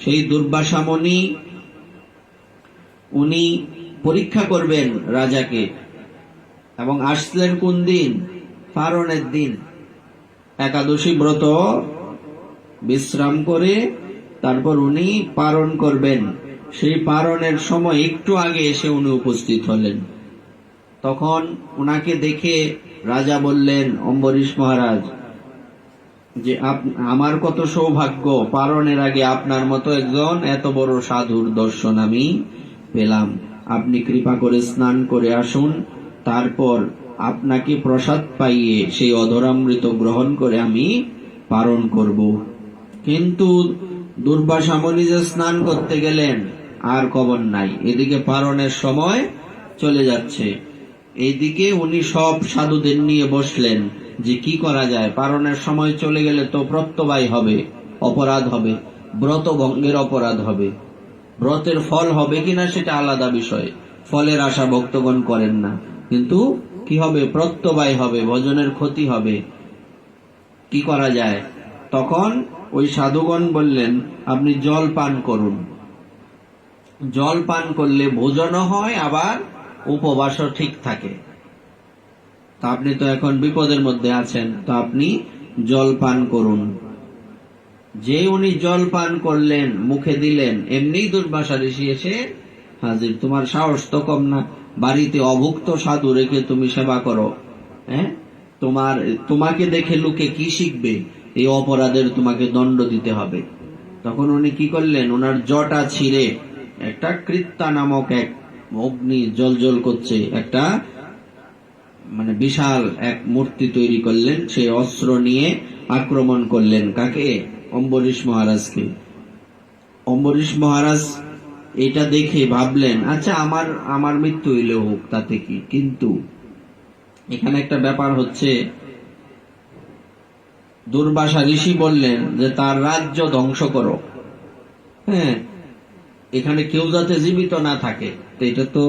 সেই দুর্বাসা মুনি উনি পরীক্ষা করবেন রাজাকে, এবং আসলেন কোন দিন? পারণের দিন। একাদশী ব্রত বিশ্রাম করে তারপর উনি পারণ করবেন। সেই পারণের সময় একটু আগে এসে উনি উপস্থিত হলেন। তখন উনাকে দেখে রাজা বললেন, অম্বরীশ মহারাজ, যে আমার কত সৌভাগ্য, পারণের আগে আপনার মতো একজন এত বড় সাধুর দর্শন আমি পেলাম। আপনি কৃপা করে স্নান করে আসুন, তারপর আপনাকে প্রসাদ পাইয়ে সেই অধরামৃত গ্রহণ করে আমি পারণ করব। কিন্তু দুর্বাসা মুনি যে স্নান করতে গেলেন, আর খবর নাই। এদিকে পারণের সময় চলে যাচ্ছে, এইদিকে উনি সব সাধুদের নিয়ে বসলেন যে কি করা যায়। পারণের সময় চলে গেলে তো প্রত্যবায় হবে, অপরাধ হবে, ব্রত ভঙ্গের অপরাধ হবে। ব্রতের ফল হবে কিনা সেটা আলাদা বিষয়, ফলের আশা ভক্তগণ করেন না, কিন্তু কি হবে? প্রত্যবায় হবে, ভজনের ক্ষতি হবে। কি করা যায়? তখন ওই সাধুগণ বললেন, আপনি জল পান করুন। জল পান করলে ভোজনও হয়, আবার উপবাসও ঠিক থাকে। তা আপনি তো এখন বিপদের মধ্যে আছেন, তো আপনি জল পান করুন। যে উনি জল পান করলেন, মুখে দিলেন, এমনি দুর্বাসা ঋষি এসে হাজির। তোমার সাহস তো কম না, বাড়িতে অভুক্ত সাধু রেখে তুমি সেবা করো। তোমাকে দেখে লোকে কি শিখবে? এই অপরাধের তোমাকে দণ্ড দিতে হবে। তখন উনি কি করলেন? ওনার জটা ছিঁড়ে একটা কৃত্তা নামক এক অগ্নি জ্বলজ্বল করছে, একটা মানে বিশাল এক মূর্তি তৈরি করলেন, সেই অস্ত্র নিয়ে আক্রমণ করলেন কাকে? অম্বরীশ মহারাজকে। অম্বরীশ মহারাজ এটা দেখে ভাবলেন, আচ্ছা আমার মৃত্যু হইলে হোক, তাতে কি। কিন্তু এখানে একটা ব্যাপার হচ্ছে, দুর্বাসা ঋষি বললেন যে তার রাজ্য ধ্বংস করো, হ্যাঁ, এখানে কেউ যাতে জীবিত না থাকে। তো এটা তো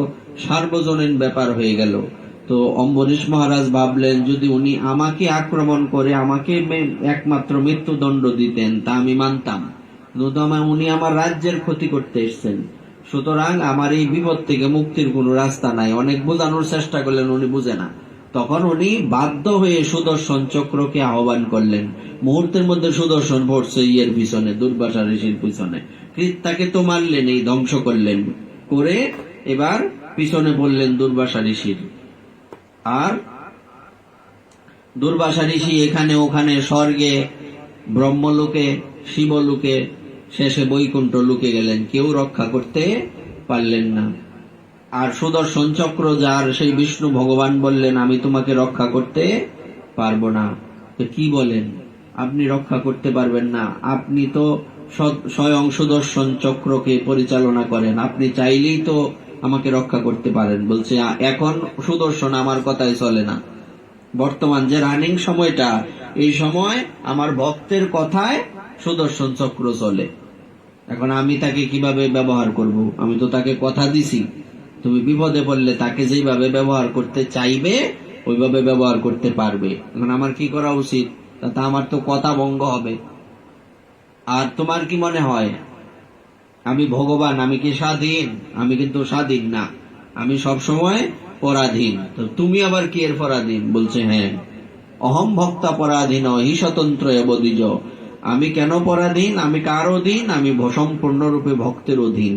সার্বজনীন ব্যাপার হয়ে গেল। তো অম্বরীশ মহারাজ ভাবলেন, যদি উনি আমাকে আক্রমণ করে আমাকে একমাত্র মৃত্যুদণ্ড দিতেন তা আমি মানতাম, কিন্তু উনি আমার রাজ্যের ক্ষতি করতে এসছেন, সুতরাং আমার এই বিপদ থেকে মুক্তির কোনো রাস্তা নাই। অনেক বোঝানোর চেষ্টা করলেন, উনি বুঝে না। তখন উনি বাধ্য হয়ে সুদর্শন চক্রকে আহ্বান করলেন। মুহূর্তের মধ্যে সুদর্শন পড়ছে ইয়ের পিছনে, দুর্বাসা ঋষির পিছনে। তাকে তো মারলেন, এই ধ্বংস করলেন, করে এবার পিছনে বললেন দুর্বাসা ঋষির। আর দুর্বাসা ঋষি এখানে ওখানে, স্বর্গে, ব্রহ্মলোকে, শিবলোকে, শেষে বৈকুণ্ঠ লোকে গেলেন, কেউ রক্ষা করতে পারলেন না। আর সুদর্শন চক্র যার, সেই বিষ্ণু ভগবান বললেন, আমি তোমাকে রক্ষা করতে পারবো না। তো কি বলেন, আপনি রক্ষা করতে পারবেন না? আপনি তো স্বয়ং সুদর্শন চক্রকে পরিচালনা করেন, আপনি চাইলেই তো আমাকে রক্ষা করতে পারেন। বলছে, এখন সুদর্শন আমার কথাই চলে না। বর্তমান যে রানিং সময়টা, এই সময় আমার ভক্তের কথায় সুদর্শন চক্র চলে। এখন আমি তাকে কিভাবে ব্যবহার করব? আমি তো তাকে কথা দিছি, তুমি বিপদে পড়লে তাকে যেভাবে ব্যবহার করতে চাইবে ওইভাবে ব্যবহার করতে পারবে। এখন আমার কি করা উচিত? তাতে আমার তো কথা ভঙ্গ হবে। আর তোমার কি মনে হয় আমি ভগবান, আমি কি স্বাধীন? আমি কিন্তু স্বাধীন না, আমি সবসময় পরাধীন। তো তুমি আবার কি এর পরাধীন? বলছে, হ্যাঁ, অহম ভক্তা পরাধীন হি স্বতন্ত্র এবদ্বিজ। আমি কেন পরাধীন? আমি কার অধীন? আমি সম্পূর্ণরূপে ভক্তের অধীন,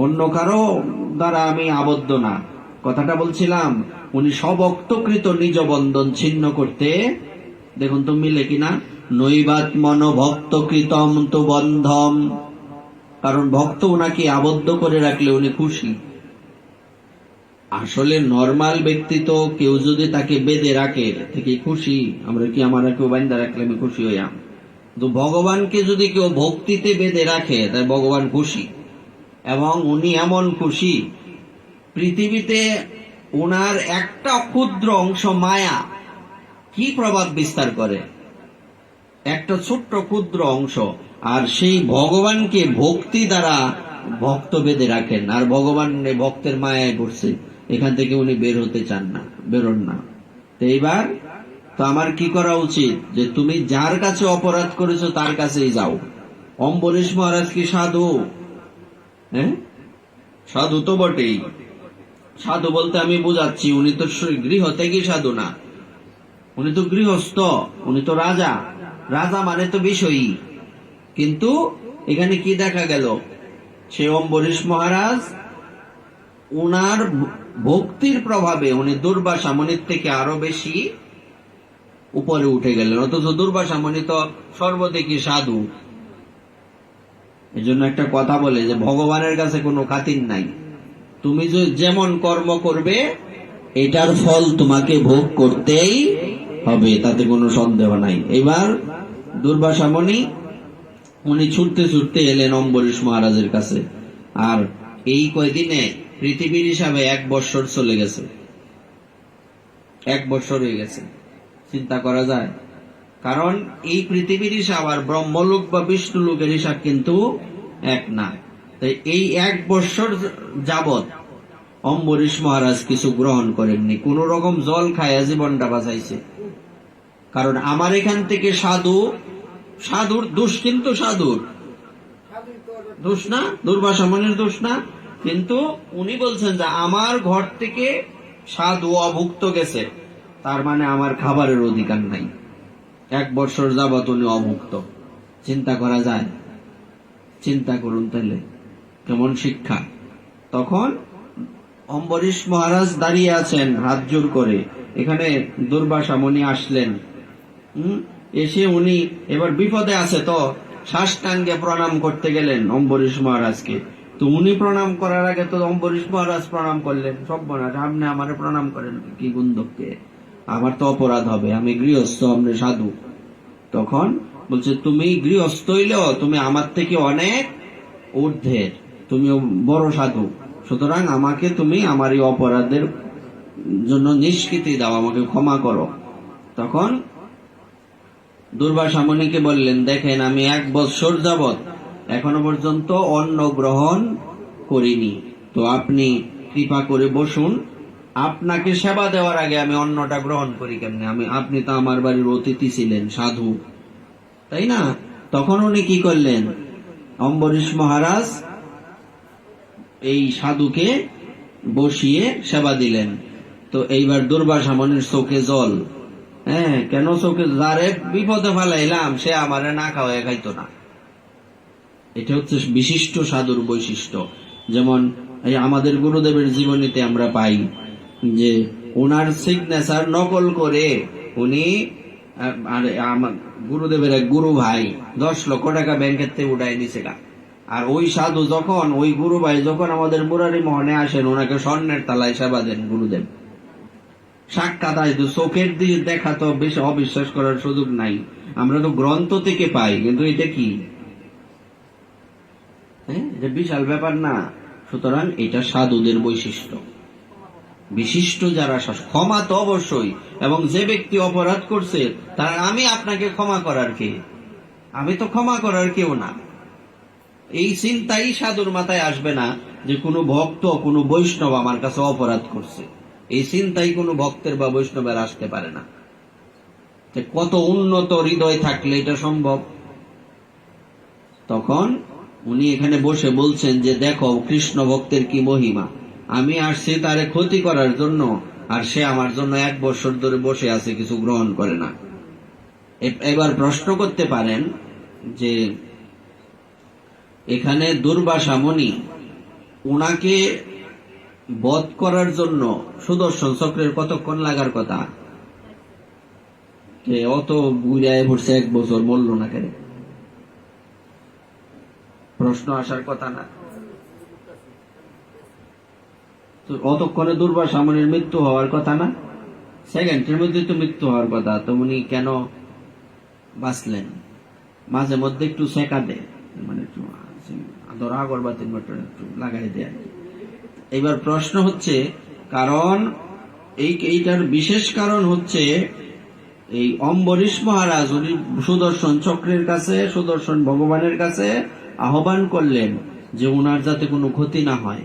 অন্য কারো দ্বারা আমি আবদ্ধ না। কথাটা বলছিলাম, উনি স্বভক্তকৃত নিজ বন্ধন ছিন্ন করতে, দেখুন তো মিলে কিনা, নৈবাত্মন ভক্তকৃতম তো বন্ধম। কারণ ভক্ত উনাকে আবদ্ধ করে রাখলে উনি খুশি। আসলে নরমাল ব্যক্তি তো কেউ যদি তাকে বেঁধে রাখে থেকে খুশি, আমরা কি আমার কেউ বান্ধা রাখলে আমি খুশি হইয়াম। তো ভগবানকে যদি কেউ ভক্তিতে বেঁধে রাখে তাই ভগবান খুশি, এবং উনি এমন খুশি, পৃথিবীতে উনার একটা ক্ষুদ্র অংশ মায়া কি প্রভাব বিস্তার করে, একটা ছোট্ট ক্ষুদ্র অংশ। আর সেই ভগবানকে ভক্তি দ্বারা ভক্ত বেঁধে রাখেন, আর ভগবান ভক্তের মায়ায় পড়ছে, এখান থেকে উনি বের হতে চান না, বেরোন না। তো এইবার তো আমার কি করা উচিত? যে তুমি যার কাছে অপরাধ করেছো তার কাছেই যাও। অম্বরীশ মহারাজ কি সাধু? হ্যাঁ, সাধু তো বটেই। সাধু বলতে আমি বুঝাচ্ছি, উনি তো গৃহ থেকে সাধু না, উনি তো গৃহস্থ, উনি তো রাজা। রাজা মানে তো বিষয়ী। কিন্তু এখানে কি দেখা গেল, সে অম্বরীশ মহারাজ উনার ভক্তির প্রভাবে উনি দুর্বাসা মুনির থেকে আরো বেশি উপরে উঠে গেলেন, অথচ দুর্বাসা মুনি তো সর্বদিকই সাধু। এই জন্য একটা কথা বলে যে ভগবানের কাছে কোনো খাতির নাই, তুমি যেমন কর্ম করবে এটার ফল তোমাকে ভোগ করতেই হবে, তাতে কোনো সন্দেহ নাই। এবার দুর্বাসা মুনি উনি ছুটতে ছুটতে এলেন অম্বরীশ মহারাজের কাছে। আর এই কয়দিনে পৃথিবীর হিসাবে 1 বৎসর চলে গেছে, 1 বৎসর হয়ে গেছে। চিন্তা করা যায়? কারণ এই পৃথিবীর হিসাব আর ব্রহ্মলোক বা বিষ্ণু লোকের হিসাব কিন্তু এক না। তাই এই 1 বৎসর যাবৎ অম্বরীশ মহারাজ কিছু গ্রহণ করেননি, কোন রকম জল খায়া জীবনটা বাঁচাইছে। কারণ আমার এখান থেকে সাধুর দোষ, কিন্তু সাধুর দোষ না, দুর্বাসা মুনির দোষ না। কিন্তু উনি বলছেন যে আমার ঘর থেকে সাধু অভুক্ত গেছে, তার মানে আমার খাবারের অধিকার নাই। 1 বৎসর যাবৎ উনি অভুক্ত। চিন্তা করা যায়? চিন্তা করুন তাহলে কেমন শিক্ষা। তখন অম্বরীশ মহারাজ দাঁড়িয়ে আছেন হাত জোর করে, এখানে দুর্বাসা মুনি আসলেন। এসে উনি এবার বিপদে আছে, তো সাষ্টাঙ্গে প্রণাম করতে গেলেন অম্বরীশ মহারাজকে। তো উনি প্রণাম করার আগে তো অম্বরীশ মহারাজ প্রণাম করলেন, সব বনাস আপনি আমারে প্রণাম করেন কি গুন্দককে, আমার তো অপরাধ হবে, আমি গৃহস্থ, আপনি সাধু। তখন বলছে তুমি গৃহস্থ হইলেও তুমি আমার থেকে অনেক ঊর্ধ্বের, তুমি বড় সাধু, সুতরাং আমাকে তুমি আমার এই অপরাধের জন্য নিষ্কৃতি দাও, আমাকে ক্ষমা করো। তখন দুর্বাসা মুনিকে বললেন, দেখেন আমি 1 বৎসর যাবৎ এখনো পর্যন্ত অন্ন গ্রহণ করিনি, তো আপনি কৃপা করে বসুন, আপনাকে সেবা দেওয়ার আগে আমি অন্নটা গ্রহণ করি কেমনে, আপনি তো আমার বাড়ির অতিথি ছিলেন, সাধু, তাই না? তখন উনি কি করলেন, অম্বরীশ মহারাজ এই সাধুকে বসিয়ে সেবা দিলেন। তো এইবার দুর্বাসা মুনির চোখে জল, হ্যাঁ, কেন চোখে, যারে বিপদে ফেলাইলাম সে আমারে না খাওয়ায় খাইতো না। এটা হচ্ছে বিশিষ্ট সাধুর বৈশিষ্ট্য। যেমন এই আমাদের গুরুদেবের জীবনীতে আমরা পাই যে ওনার সিগনেচার নকল করে উনি, গুরুদেবের এক গুরু ভাই 10 লক্ষ টাকা ব্যাংকের থেকে উঠাই নিছে গা। আর ওই সাধু যখন, ওই গুরু ভাই যখন আমাদের মুরারি মোহনে আসেন, ওনাকে স্বর্ণের তালায় সেবা দেন গুরুদেব। সাক্ষাৎ আসতো, চোখের দিয়ে দেখা তো বেশি অবিশ্বাস করার সুযোগ নাই, আমরা তো গ্রন্থ থেকে পাই, কিন্তু এটা কি, হ্যাঁ, এটা বিশাল ব্যাপার না। সুতরাং এটা সাধুদের বৈশিষ্ট্য। বিশিষ্ট যারা ক্ষমা তো অবশ্যই, এবং যে ব্যক্তি অপরাধ করছে তার, আমি আপনাকে ক্ষমা করার কে, আমি তো ক্ষমা করার কেউ না, এই চিন্তাই সাধুর মাথায় আসবে না যে কোনো ভক্ত, কোনো বৈষ্ণব আমার কাছে অপরাধ করছে, এই চিন্তাই কোনো ভক্তের বা বৈষ্ণবের আসতে পারে না। কত উন্নত হৃদয় থাকলে এটা সম্ভব। তখন উনি এখানে বসে বলছেন যে দেখো কৃষ্ণ ভক্তের কি মহিমা, আমি আসছি তারে ক্ষতি করার জন্য, আর সে আমার জন্য 1 বছর ধরে বসে আছে, কিছু গ্রহণ করে না। এবার প্রশ্ন করতে পারেন যে এখানে দুর্বাসা মুনি উনাকে বধ করার জন্য সুদর্শন চক্রের কতক্ষণ লাগার কথা, অত বুড়ায় পড়ছে 1 বছর, মরল না কেন? প্রশ্ন আসার কথা না। অতক্ষণে দুর্বাসা মুনির মৃত্যু হওয়ার কথা না, সেকেন্ডের মধ্যে তো মৃত্যু হওয়ার কথা, তো উনি কেন বাঁচলেন? মাঝে মধ্যে একটু শেখা দেয়, মানে একটু ধরা আগরবাতির মতো একটু লাগাই দেয়। এবার প্রশ্ন হচ্ছে, কারণ এইটার বিশেষ কারণ হচ্ছে এই অম্বরীশ মহারাজ উনি সুদর্শন চক্রের কাছে, সুদর্শন ভগবানের কাছে আহ্বান করলেন যে উনার যাতে কোনো ক্ষতি না হয়।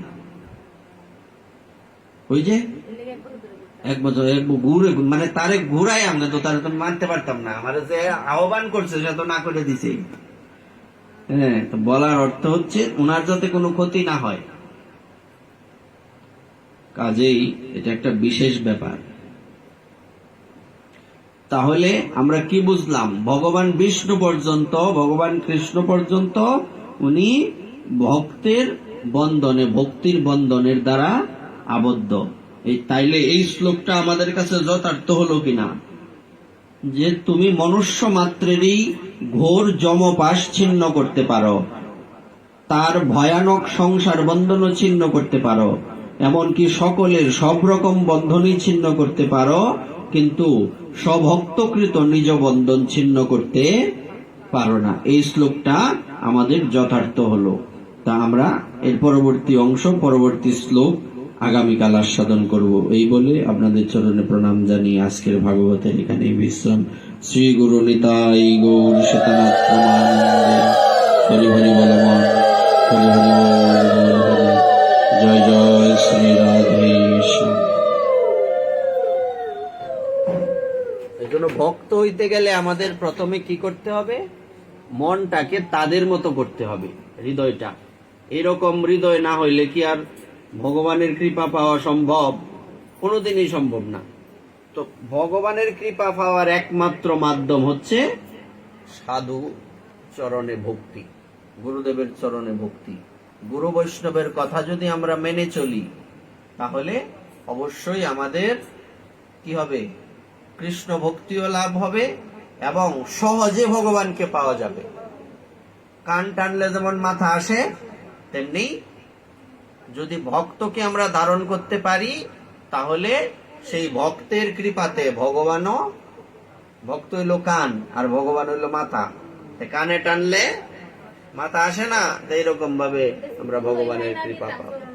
ওই যে 1 বছর ঘুরে, মানে তারে ঘুরাই, আমরা তো তারে তো মানতে পারতাম না, আমার যে আহ্বান করছে সে তো না করে দিছে। হ্যাঁ, তো বলার অর্থ হচ্ছে উনার যাতে কোনো ক্ষতি না হয়, কাজেই এটা একটা বিশেষ ব্যাপার। তাহলে আমরা কি বুঝলাম? ভগবান বিষ্ণু পর্যন্ত, ভগবান কৃষ্ণ পর্যন্ত উনি ভক্তের বন্ধনে, ভক্তির বন্ধনের দ্বারা আবদ্ধ। তাইলে এই শ্লোকটা আমাদের কাছে যথার্থ হলো কিনা, যে তুমি মনুষ্য মাত্রেরই ঘোর যমপাশ ছিন্ন করতে পারো, তার ভয়ানক সংসার বন্ধনও ছিন্ন করতে পারো, এমনকি সকলের সব রকম বন্ধনই ছিন্ন করতে পারো, কিন্তু স্বভক্তকৃত নিজ বন্ধন ছিন্ন করতে পারো না। এই শ্লোকটা আমাদের যথার্থ হলো। তা আমরা এর পরবর্তী অংশ, পরবর্তী শ্লোক আগামীকাল আস্বাদন করব। এই বলে আপনাদের চরণে প্রণাম জানিয়ে আজকের ভাগবতের এখানে বিশ্রাম। শ্রী গুরু নিতাই গৌর সীতানাথ প্রমানন্দে। হরি হরি বল মন, হরি হরি বল হরি। জয় জয় শ্রী রাধেশ্যাম। এই জন্য ভক্ত হইতে গেলে আমাদের প্রথমে কি করতে হবে? মনটাকে তাদের মতো করতে হবে, হৃদয়টা। এরকম হৃদয় না হইলে কি আর ভগবানের কৃপা পাওয়া সম্ভব? কোনোদিনই সম্ভব না। তো ভগবানের কৃপা পাওয়ার একমাত্র মাধ্যম হচ্ছে সাধু চরণে ভক্তি, গুরুদেবের চরণে ভক্তি। গুরু বৈষ্ণবের কথা যদি আমরা মেনে চলি, তাহলে অবশ্যই আমাদের কি হবে? কৃষ্ণ ভক্তিও লাভ হবে এবং সহজে ভগবানকে পাওয়া যাবে। কান টানলে যেমন মাথা আসে, তেমনি যদি ভক্তকে আমরা ধারণ করতে পারি, তাহলে সেই ভক্তের কৃপাতে ভগবানও, ভক্ত হইল কান আর ভগবান হইল মাথা, কানে টানলে মাথা আসে না, এইরকম ভাবে আমরা ভগবানের কৃপা পাবো।